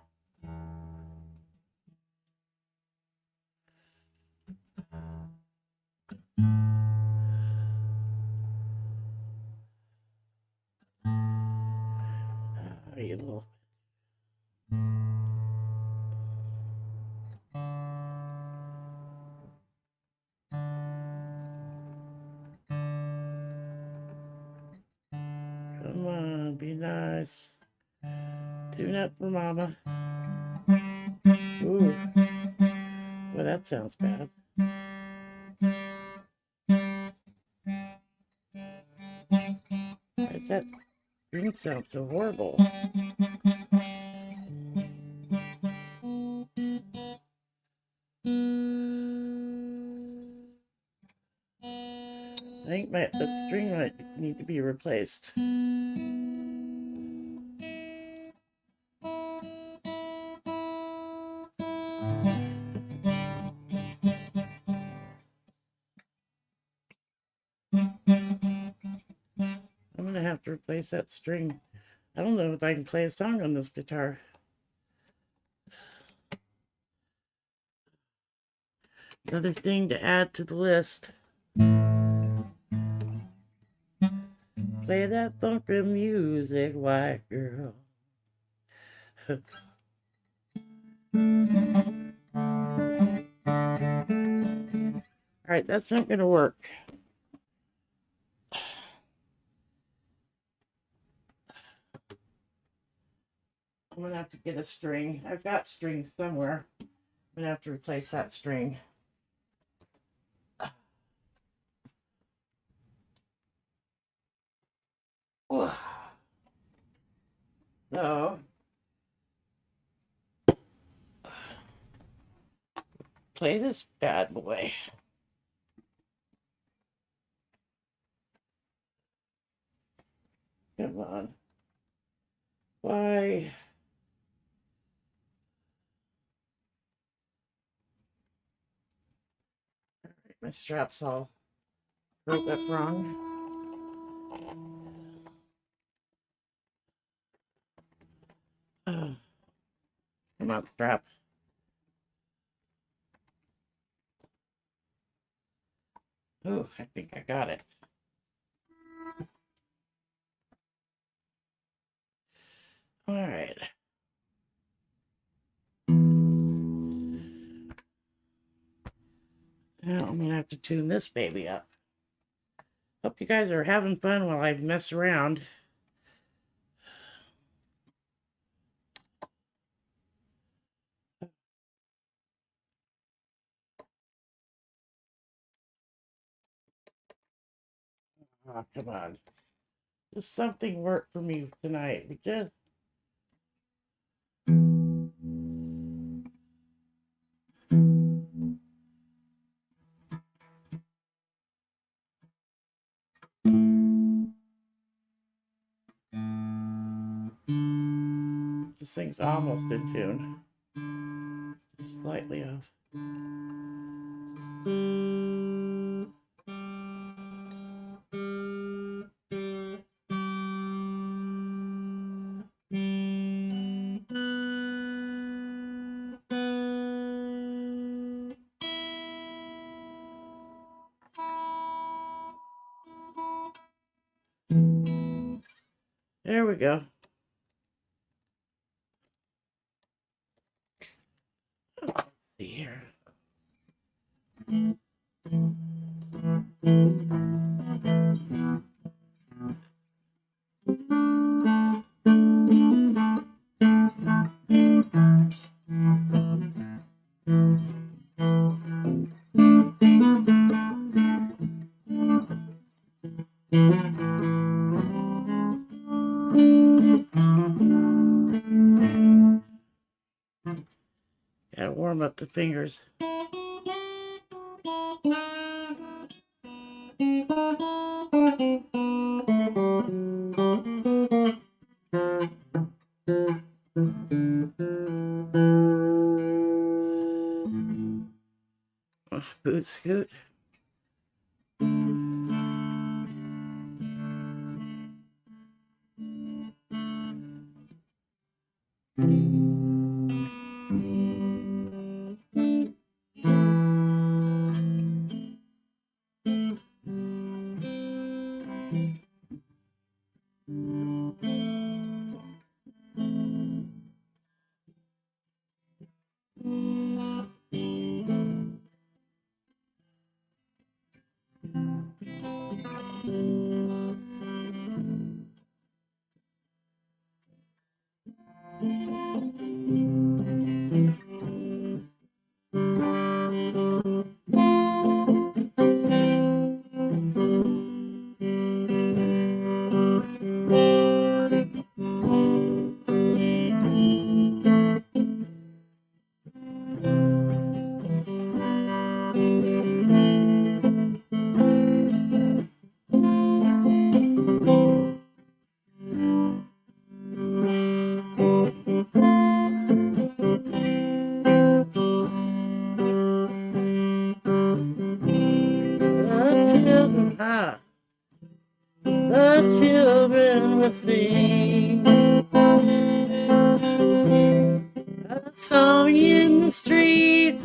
Oh, you little... Come on, be nice. Tune up for mama. Ooh. Well, that sounds bad. Why does that string sound so horrible? I think that string might need to be replaced. I'm gonna have to replace that string. I don't know if I can play a song on this guitar. Another thing to add to the list. Play that funky music, white girl. Alright, that's not gonna work. I'm gonna have to get a string. I've got strings somewhere. I'm gonna have to replace that string. So, play this bad boy. Come on. Why? Alright, my strap's all broke up wrong. Come on, strap. Oh, I think I got it. All right. Now I'm gonna have to tune this baby up. Hope you guys are having fun while I mess around. Oh, come on. Just something worked for me tonight. We just... This thing's almost in tune. Just slightly off. There we go. Let's see here. Gotta warm up the fingers. Oh, boot scoot. The children will sing a song in the streets.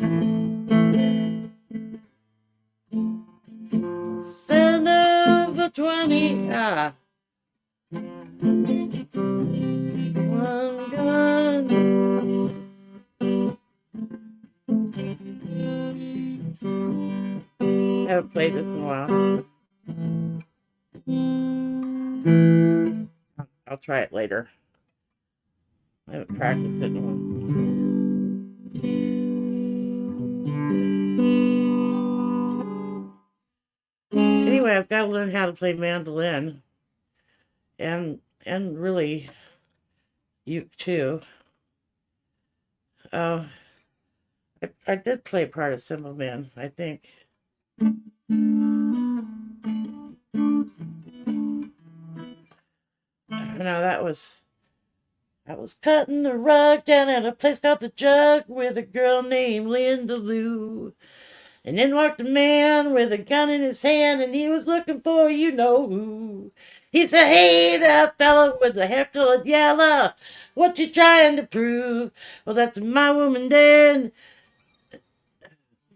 Send of the 20. One gun. I haven't played this in a while. I'll try it later. I haven't practiced it in a while. Anyway, I've got to learn how to play mandolin, and really uke too. I did play part of Cymbal Man, I think. Now that was cutting the rug down at a place called the Jug with a girl named Linda Lou. And in walked a man with a gun in his hand, and he was looking for you know who. He said, "Hey there, fella with the hair colored yellow, what you trying to prove?" "Well, that's my woman there,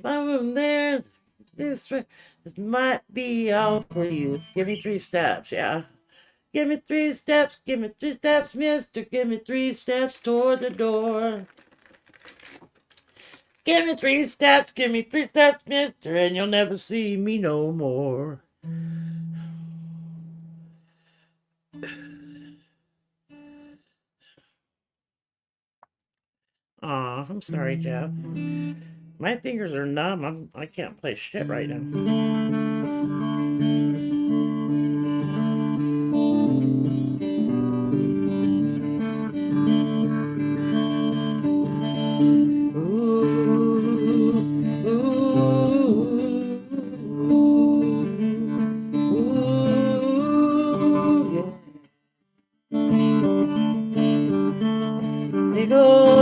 my woman there. This might be all for you. Give me 3 steps, yeah. Give me 3 steps, mister. Give me 3 steps toward the door. Give me 3 steps, mister, and you'll never see me no more." Aw, I'm sorry, Jeff. My fingers are numb. I can't play shit right now.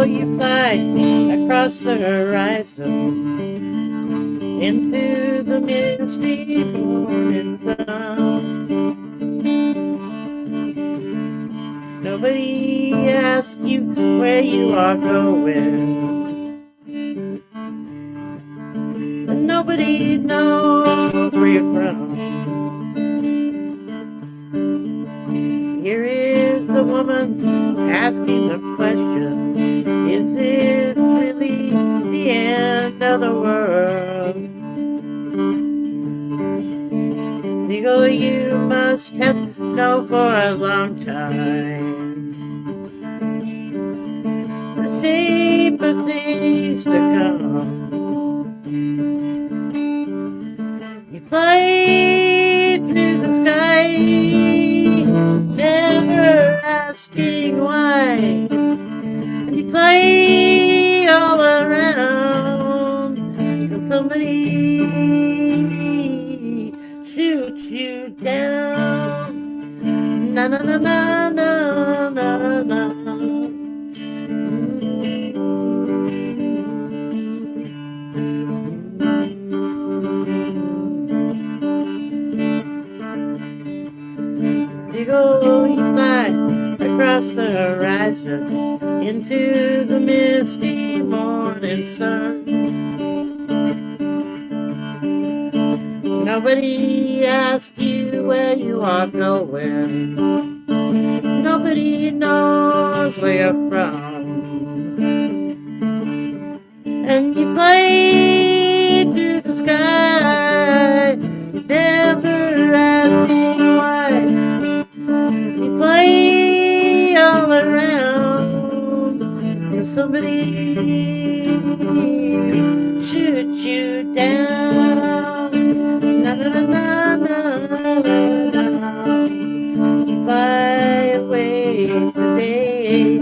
You fly across the horizon into the misty morning sun. Nobody asks you where you are going, and nobody knows where you're from. Here is woman asking the question, is this really the end of the world? Seagull, you must have known for a long time the shape of things to come. You fly through the sky, never asking why, and you fly all around till somebody shoots you down. Na na na na na na na. Seagull, you fly across the horizon into the misty morning sun. Nobody asks you where you are going. Nobody knows where you're from. And you fly through the sky, never asking why. You fly all around and somebody shoots you down. Na na na na na na. You fly away today,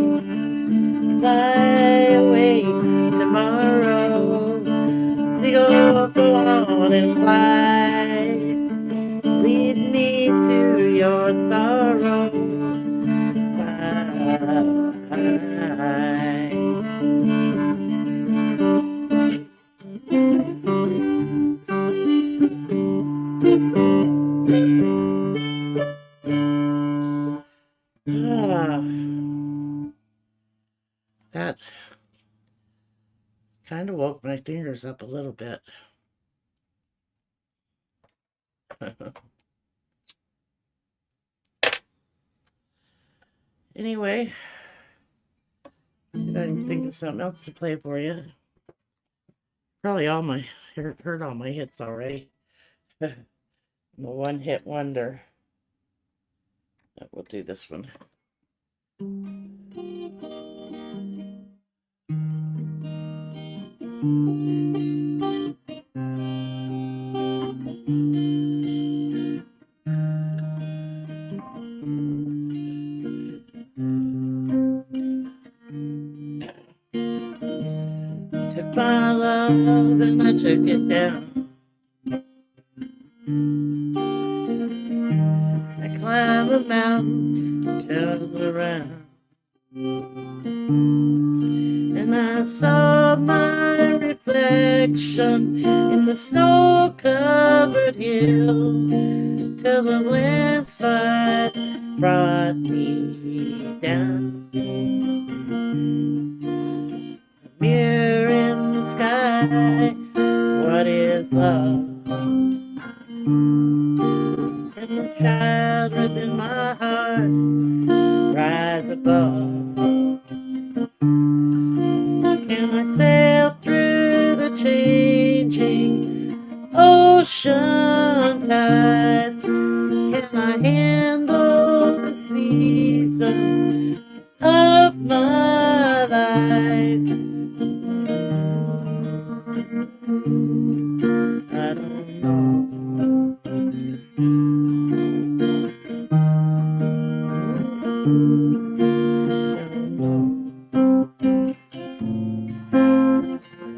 fly away tomorrow. Seagull, go on and fly. Lead me to your sorrow. That kind of woke my fingers up a little bit. Anyway, see if I can think of something else to play for you. Probably heard all my hits already. I'm a one-hit wonder. But we'll do this one. Took my love and I took it down. I climbed a mountain, turned around, and I saw my reflection in the snow-covered hill, till the landslide brought me down. A mirror in the sky, what is love? And the child within my heart rise above. Can I sail through the changing ocean tides? Can I handle the seasons of my life? I don't know.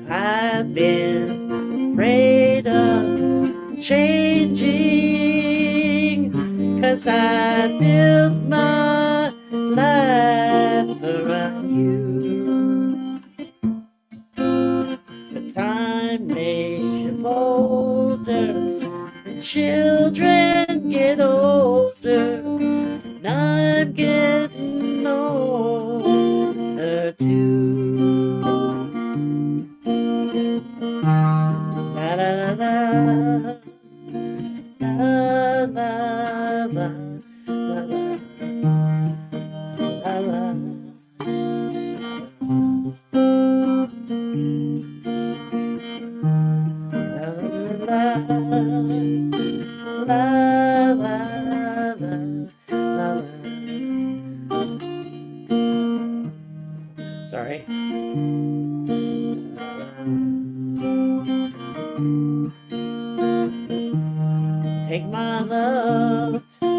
I've been afraid of changing, 'cause I built my life around you. But time makes you bolder, the children get older, and I'm getting older too. La la la la, la la la la la.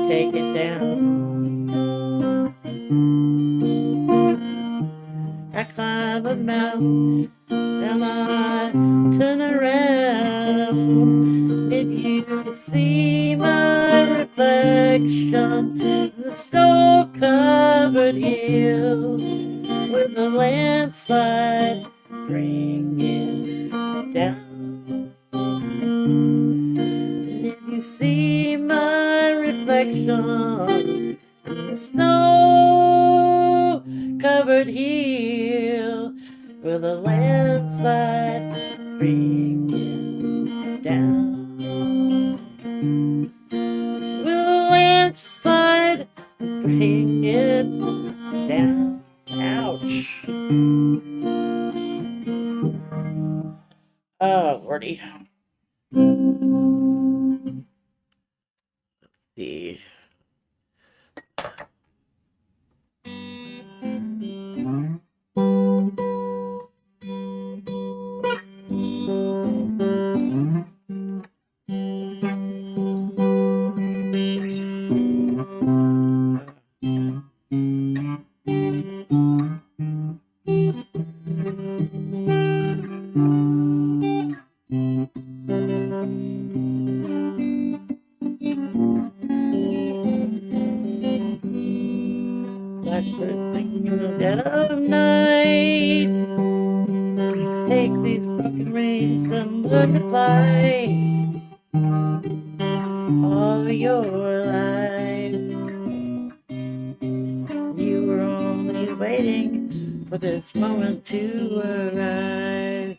take it down. I climb a mountain and I turn around. Did you see my reflection in the snow-covered hill with a landslide bringing down? Did you see my reflection in the snow-covered hill with a landslide bringing down? With a landslide bring it down. Ouch. Oh, Lordy. Let's see. Blackbird singing in the dead of night. Take these broken wings and learn to fly all your life. You were only waiting for this moment to arrive.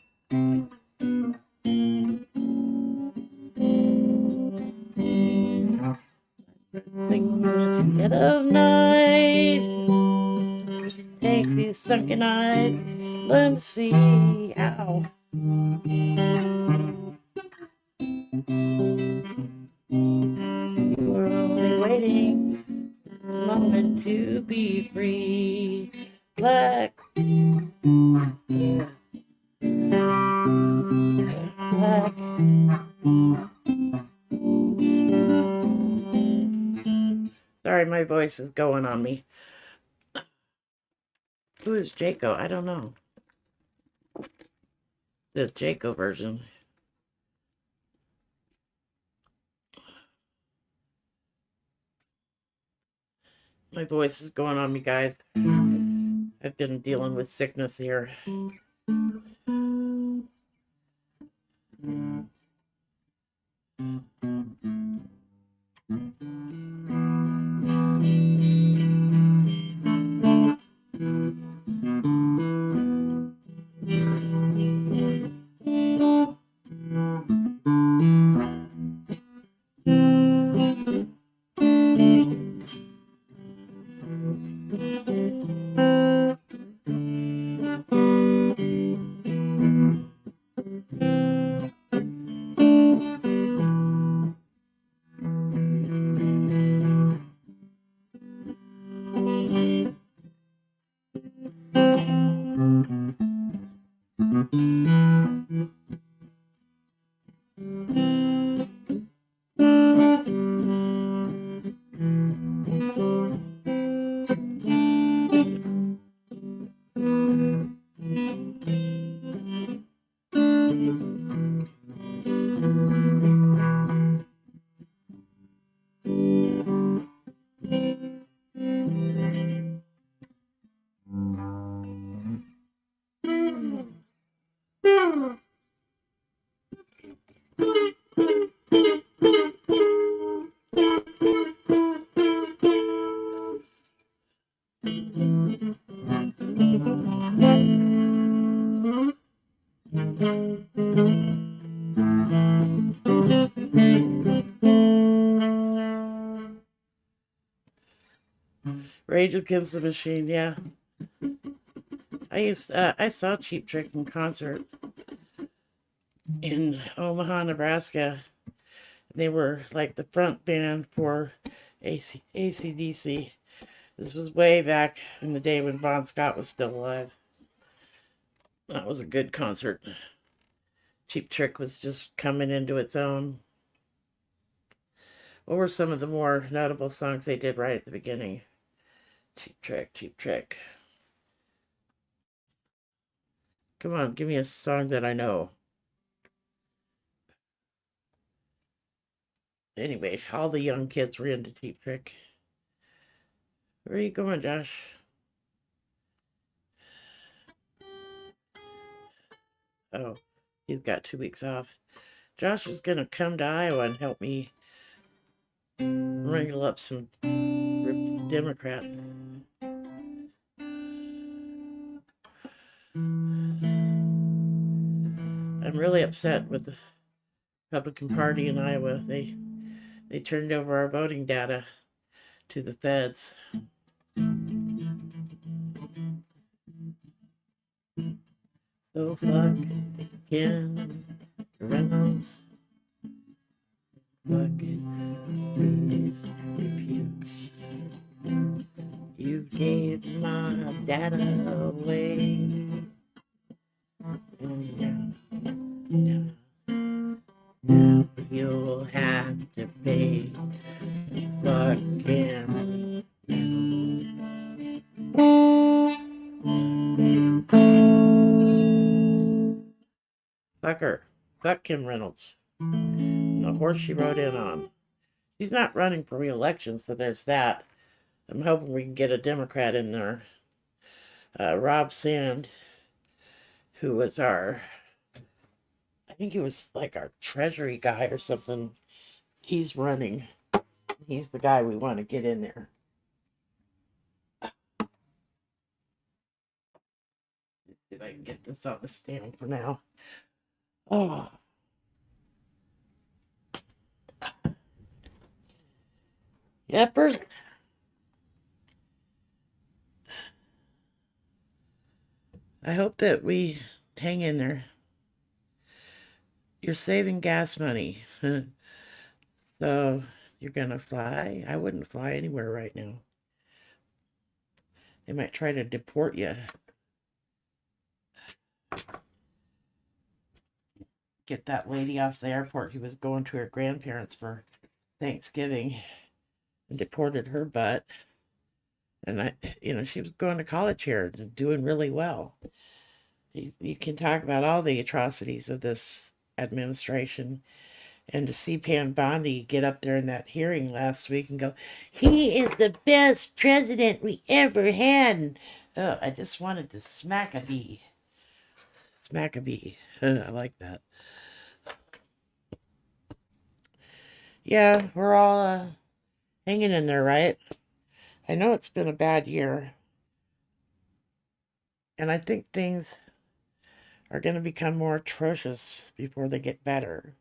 Singing in the dead of night. Take these sunken eyes, learn to see. Ow. You were only waiting for this moment to be free. Black. Black. Sorry, my voice is going on me. Who is Jaco? I don't know. The Jaco version. My voice is going on me, guys. I've been dealing with sickness here. Rage Against the Machine, yeah. I saw Cheap Trick in concert in Omaha, Nebraska. They were like the front band for AC/DC. This was way back in the day when Bon Scott was still alive. That was a good concert. Cheap Trick was just coming into its own. What were some of the more notable songs they did right at the beginning? Cheap Trick, Cheap Trick. Come on, give me a song that I know. Anyway, all the young kids were into Cheap Trick. Where are you going, Josh? Oh, he's got 2 weeks off. Josh is going to come to Iowa and help me wrangle up some Democrats. I'm really upset with the Republican Party in Iowa. They turned over our voting data to the feds. So fucking Reynolds. Fuck these reputes. You gave my data away. And now you'll have to pay. Fucking Fucker. Fuck Kim Reynolds. And the horse she rode in on. She's not running for re-election, so there's that. I'm hoping we can get a Democrat in there. Rob Sand, who was I think he was like our treasury guy or something. He's running. He's the guy we want to get in there. Let's see if I can get this on the stand for now. Oh. Yepers. I hope that we hang in there. You're saving gas money. So you're gonna fly? I wouldn't fly anywhere right now. They might try to deport you. Get that lady off the airport who was going to her grandparents for Thanksgiving and deported her butt. And she was going to college here and doing really well. You can talk about all the atrocities of this administration. And to see Pam Bondi get up there in that hearing last week and go, he is the best president we ever had. And, I just wanted to smack a bee. Smack a bee. I like that. Yeah, we're all hanging in there, right? I know it's been a bad year. And I think things are going to become more atrocious before they get better.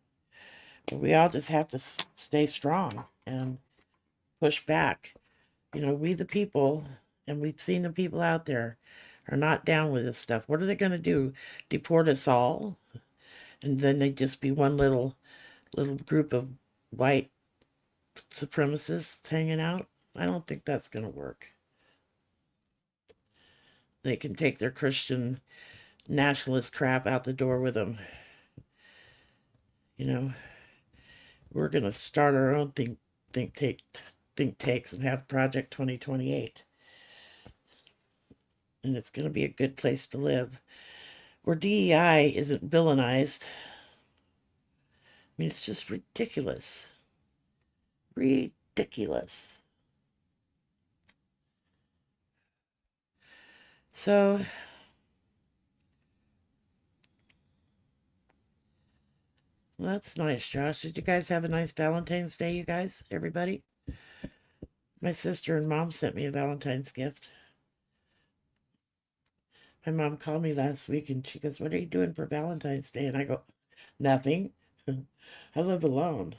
But we all just have to stay strong and push back. We the people, and we've seen the people out there, are not down with this stuff. What are they going to do? Deport us all? And then they'd just be one little group of white supremacists hanging out? I don't think that's going to work. They can take their Christian nationalist crap out the door with them. We're going to start our own think tanks and have Project 2028. And it's going to be a good place to live. Where DEI isn't villainized. I mean, it's just ridiculous. Ridiculous. So, well, that's nice, Josh. Did you guys have a nice Valentine's Day, you guys? Everybody? My sister and mom sent me a Valentine's gift. My mom called me last week and she goes, what are you doing for Valentine's Day? And I go, nothing. I live alone.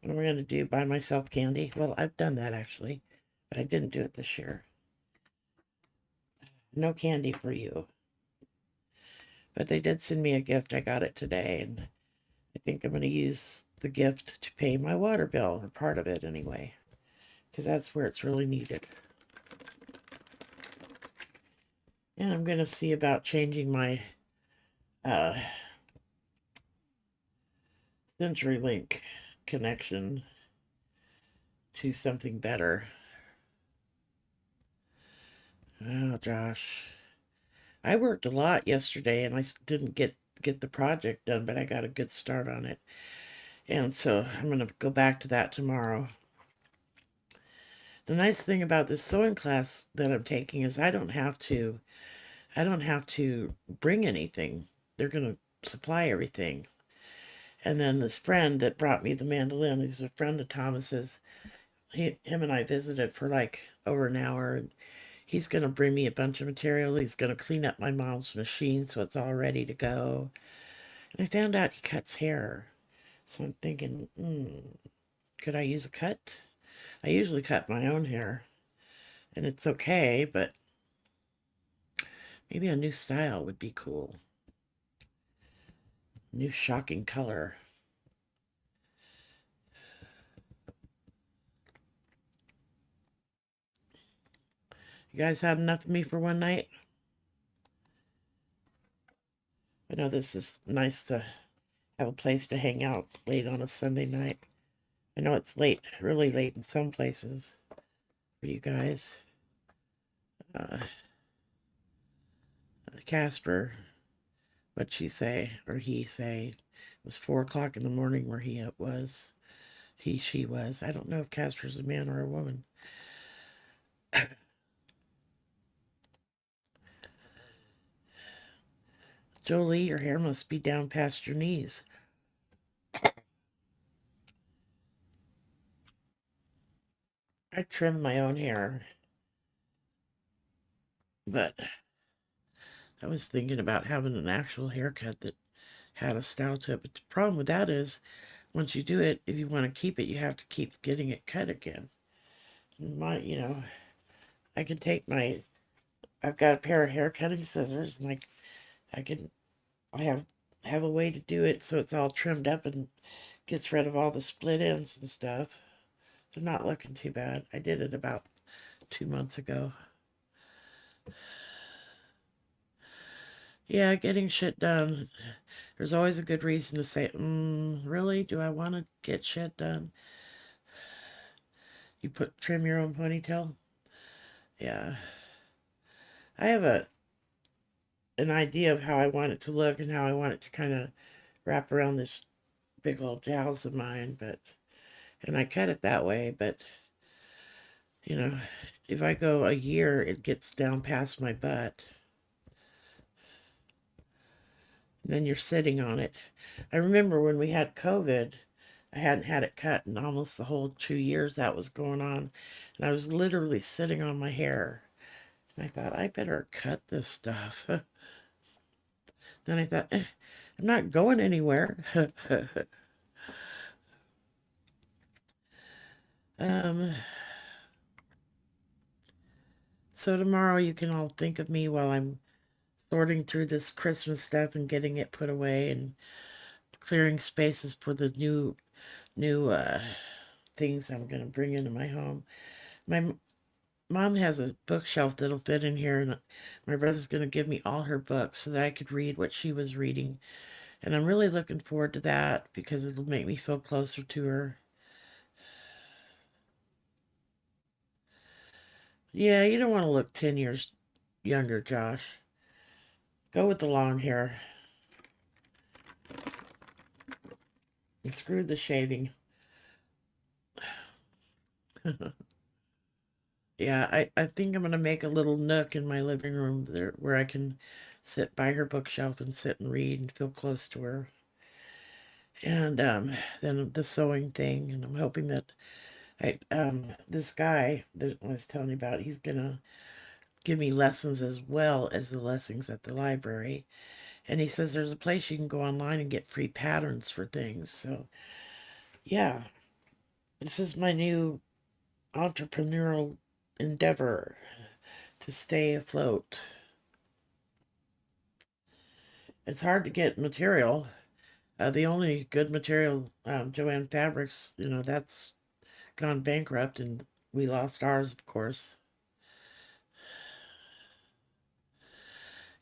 What am I going to do? Buy myself candy? Well, I've done that actually, but I didn't do it this year. No candy for you. But they did send me a gift. I got it today, and I think I'm going to use the gift to pay my water bill, or part of it anyway, because that's where it's really needed. And I'm going to see about changing my CenturyLink connection to something better. Oh, Josh. I worked a lot yesterday and I didn't get the project done, but I got a good start on it. And so I'm going to go back to that tomorrow. The nice thing about this sewing class that I'm taking is I don't have to bring anything. They're going to supply everything. And then this friend that brought me the mandolin, he's a friend of Thomas's. Him and I visited for like over an hour, and he's going to bring me a bunch of material. He's going to clean up my mom's machine so it's all ready to go. And I found out he cuts hair. So I'm thinking, could I use a cut? I usually cut my own hair, and it's okay, but maybe a new style would be cool. New shocking color. You guys had enough of me for one night? I know this is nice to have a place to hang out late on a Sunday night. I know it's late, really late in some places for you guys. Casper, what'd she say, or he say? It was 4 o'clock in the morning where he was. She was. I don't know if Casper's a man or a woman. Jolie, your hair must be down past your knees. I trim my own hair, but I was thinking about having an actual haircut that had a style to it. But the problem with that is, once you do it, if you want to keep it, you have to keep getting it cut again. I can take I've got a pair of hair cutting scissors, and I have a way to do it so it's all trimmed up and gets rid of all the split ends and stuff. They're not looking too bad. I did it about 2 months ago. Yeah, getting shit done. There's always a good reason to say, really? Do I want to get shit done? You trim your own ponytail? Yeah. I have an idea of how I want it to look and how I want it to kind of wrap around this big old jowls of mine, and I cut it that way, but if I go a year, it gets down past my butt. Then you're sitting on it. I remember when we had COVID, I hadn't had it cut in almost the whole 2 years that was going on, and I was literally sitting on my hair. And I thought, I better cut this stuff. Then I thought, I'm not going anywhere. um, so tomorrow you can all think of me while I'm sorting through this Christmas stuff and getting it put away and clearing spaces for the new things I'm going to bring into my home. My mom has a bookshelf that'll fit in here, and my brother's going to give me all her books so that I could read what she was reading. And I'm really looking forward to that because it'll make me feel closer to her. Yeah, you don't want to look 10 years younger, Josh. Go with the long hair. And screw the shaving. Yeah, I think I'm going to make a little nook in my living room there where I can sit by her bookshelf and sit and read and feel close to her. And then the sewing thing, and I'm hoping that this guy that I was telling you about, he's gonna give me lessons as well as the lessons at the library. And he says there's a place you can go online and get free patterns for things. So yeah, this is my new entrepreneurial endeavor to stay afloat. It's hard to get material. The only good material, Joanne Fabrics, that's gone bankrupt, and we lost ours, of course.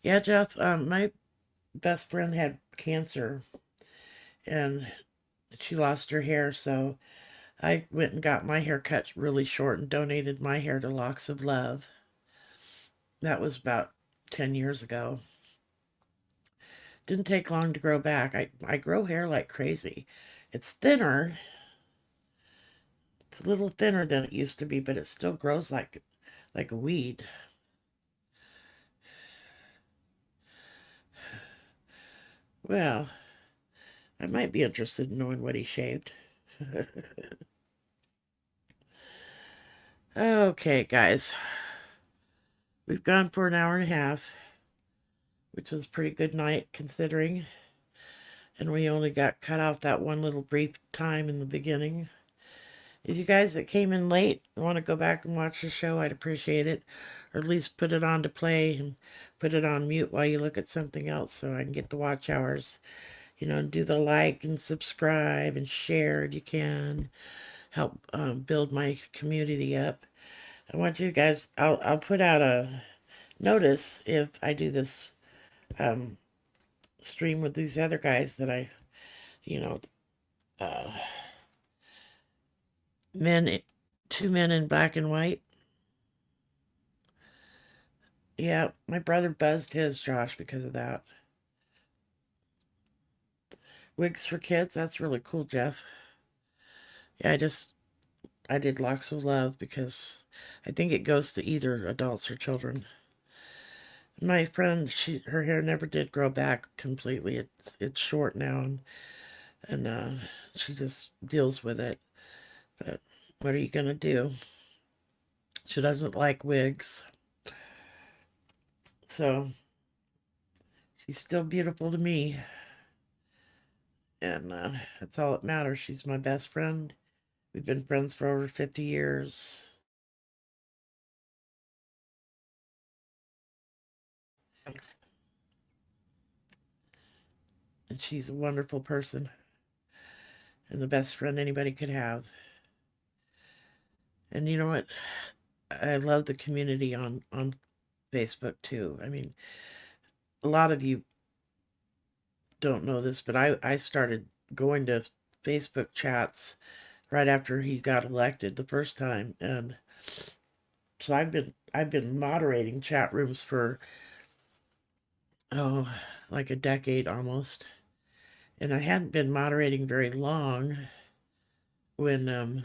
Yeah, Jeff, my best friend had cancer, and she lost her hair, so I went and got my hair cut really short and donated my hair to Locks of Love. That was about 10 years ago. Didn't take long to grow back. I grow hair like crazy. It's thinner. It's a little thinner than it used to be, but it still grows like a weed. Well, I might be interested in knowing what he shaved. Okay, guys. We've gone for an hour and a half, which was a pretty good night considering. And we only got cut off that one little brief time in the beginning. If you guys that came in late want to go back and watch the show, I'd appreciate it. Or at least put it on to play and put it on mute while you look at something else so I can get the watch hours. You know, do the like and subscribe and share if you can. Help build my community up. I want you guys, I'll put out a notice if I do this stream with these other guys that I, you know, uh, two men in black and white. Yeah, my brother buzzed his, Josh, because of that. Wigs for kids, that's really cool, Jeff. Yeah, I did Locks of Love because I think it goes to either adults or children. My friend, her hair never did grow back completely. It's short now, and she just deals with it. But what are you gonna do? She doesn't like wigs, so she's still beautiful to me, and that's all that matters. She's my best friend. We've been friends for over 50 years. And she's a wonderful person and the best friend anybody could have. And you know what? I love the community on Facebook too. I mean, a lot of you don't know this, but I started going to Facebook chats right after he got elected the first time, and so I've been moderating chat rooms for like a decade almost, and I hadn't been moderating very long when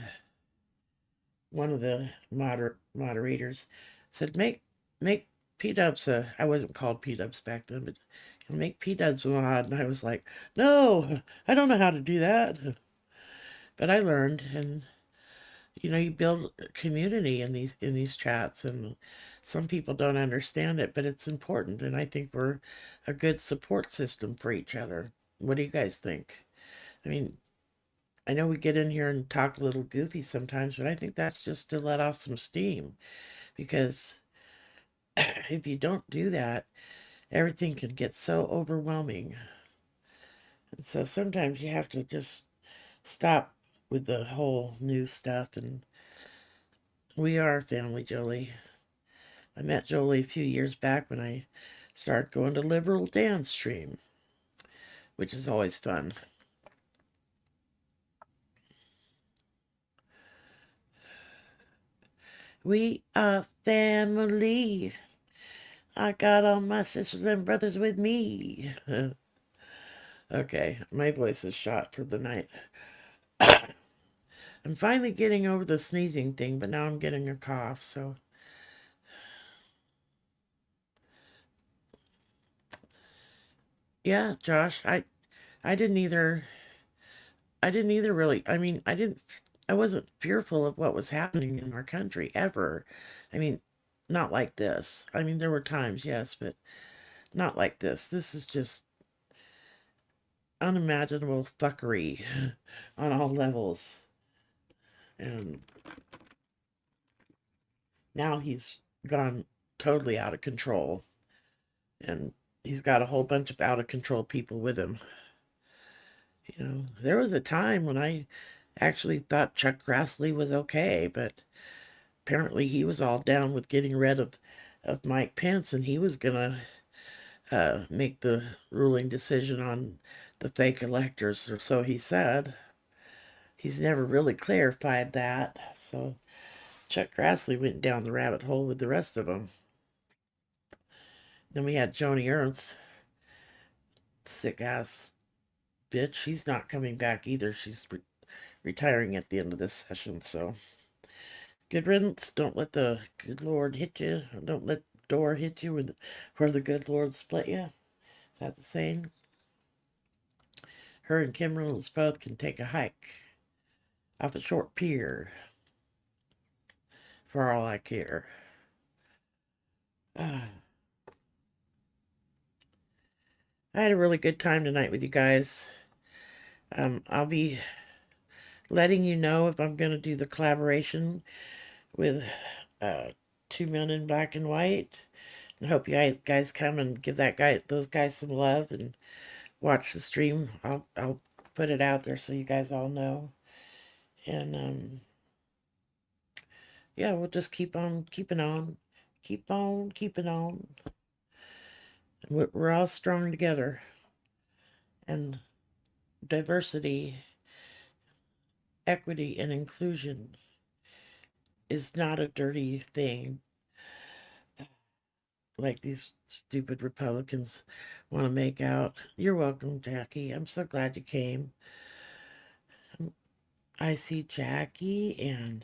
one of the moderators said make P-dubs I wasn't called P-dubs back then, but make P-dubs mod, and I was like, no, I don't know how to do that, but I learned. And you know, you build a community in these chats, and some people don't understand it, but it's important, and I think we're a good support system for each other. What do you guys think? I mean, I know we get in here and talk a little goofy sometimes, but I think that's just to let off some steam, because if you don't do that, everything can get so overwhelming. And so sometimes you have to just stop with the whole news stuff. And we are family, Jolie. I met Jolie a few years back when I started going to Liberal Dance Stream, which is always fun. We are family. I got all my sisters and brothers with me. Okay, my voice is shot for the night. I'm finally getting over the sneezing thing, but now I'm getting a cough, so. Yeah, Josh, I didn't either. I didn't either really. I mean, I wasn't fearful of what was happening in our country ever. I mean, not like this. I mean, there were times, yes, but not like this. This is just unimaginable fuckery on all levels. And now he's gone totally out of control. And he's got a whole bunch of out of control people with him. You know, there was a time when I actually thought Chuck Grassley was okay, but apparently he was all down with getting rid of Mike Pence, and he was gonna make the ruling decision on the fake electors, or so he said. he's never really clarified that. So Chuck Grassley went down the rabbit hole with the rest of them. Then we had Joni Ernst, sick ass bitch. She's not coming back either. She's retiring at the end of this session. So good riddance. Don't let the good Lord hit you. Don't let the door hit you where the good Lord split you. Is that the saying? Her and Kim Reynolds both can take a hike off a short pier. For all I care. I had a really good time tonight with you guys. I'll be letting you know if I'm going to do the collaboration with Two Men in Black and White. I hope you guys come and give those guys some love and watch the stream. I'll put it out there so you guys all know. And yeah, we'll just keep on keeping on. Keep on keeping on. We're all strong together. And diversity, equity, and inclusion is not a dirty thing like these stupid Republicans want to make out. You're welcome, Jackie. I'm so glad you came. I see Jackie and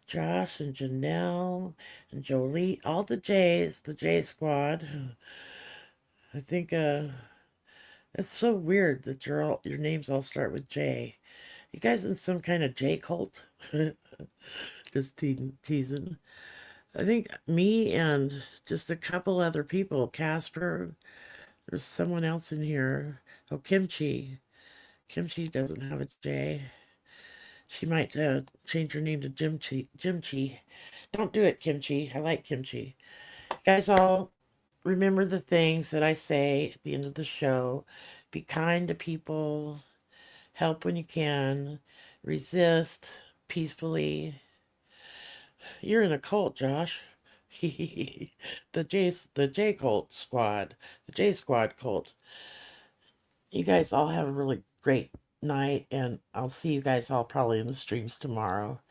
Josh and Janelle and Jolie, all the J's, the J squad. I think it's so weird that your names all start with J. You guys in some kind of J cult? Just teasing. I think me and just a couple other people, Casper, there's someone else in here. Oh, Kimchi. Kimchi doesn't have a J. She might change her name to Jimchi. Don't do it, Kimchi. I like Kimchi. You guys all remember the things that I say at the end of the show. Be kind to people. Help when you can. Resist peacefully. You're in a cult, Josh. the J cult squad. The J squad cult. You guys all have a really great night, and I'll see you guys all probably in the streams tomorrow.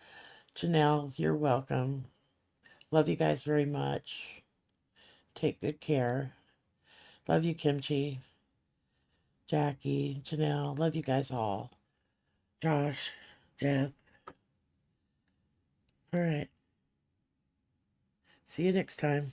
Janelle, you're welcome. Love you guys very much. Take good care. Love you, Kimchi. Jackie, Janelle, love you guys all. Josh, Jeff. All right. See you next time.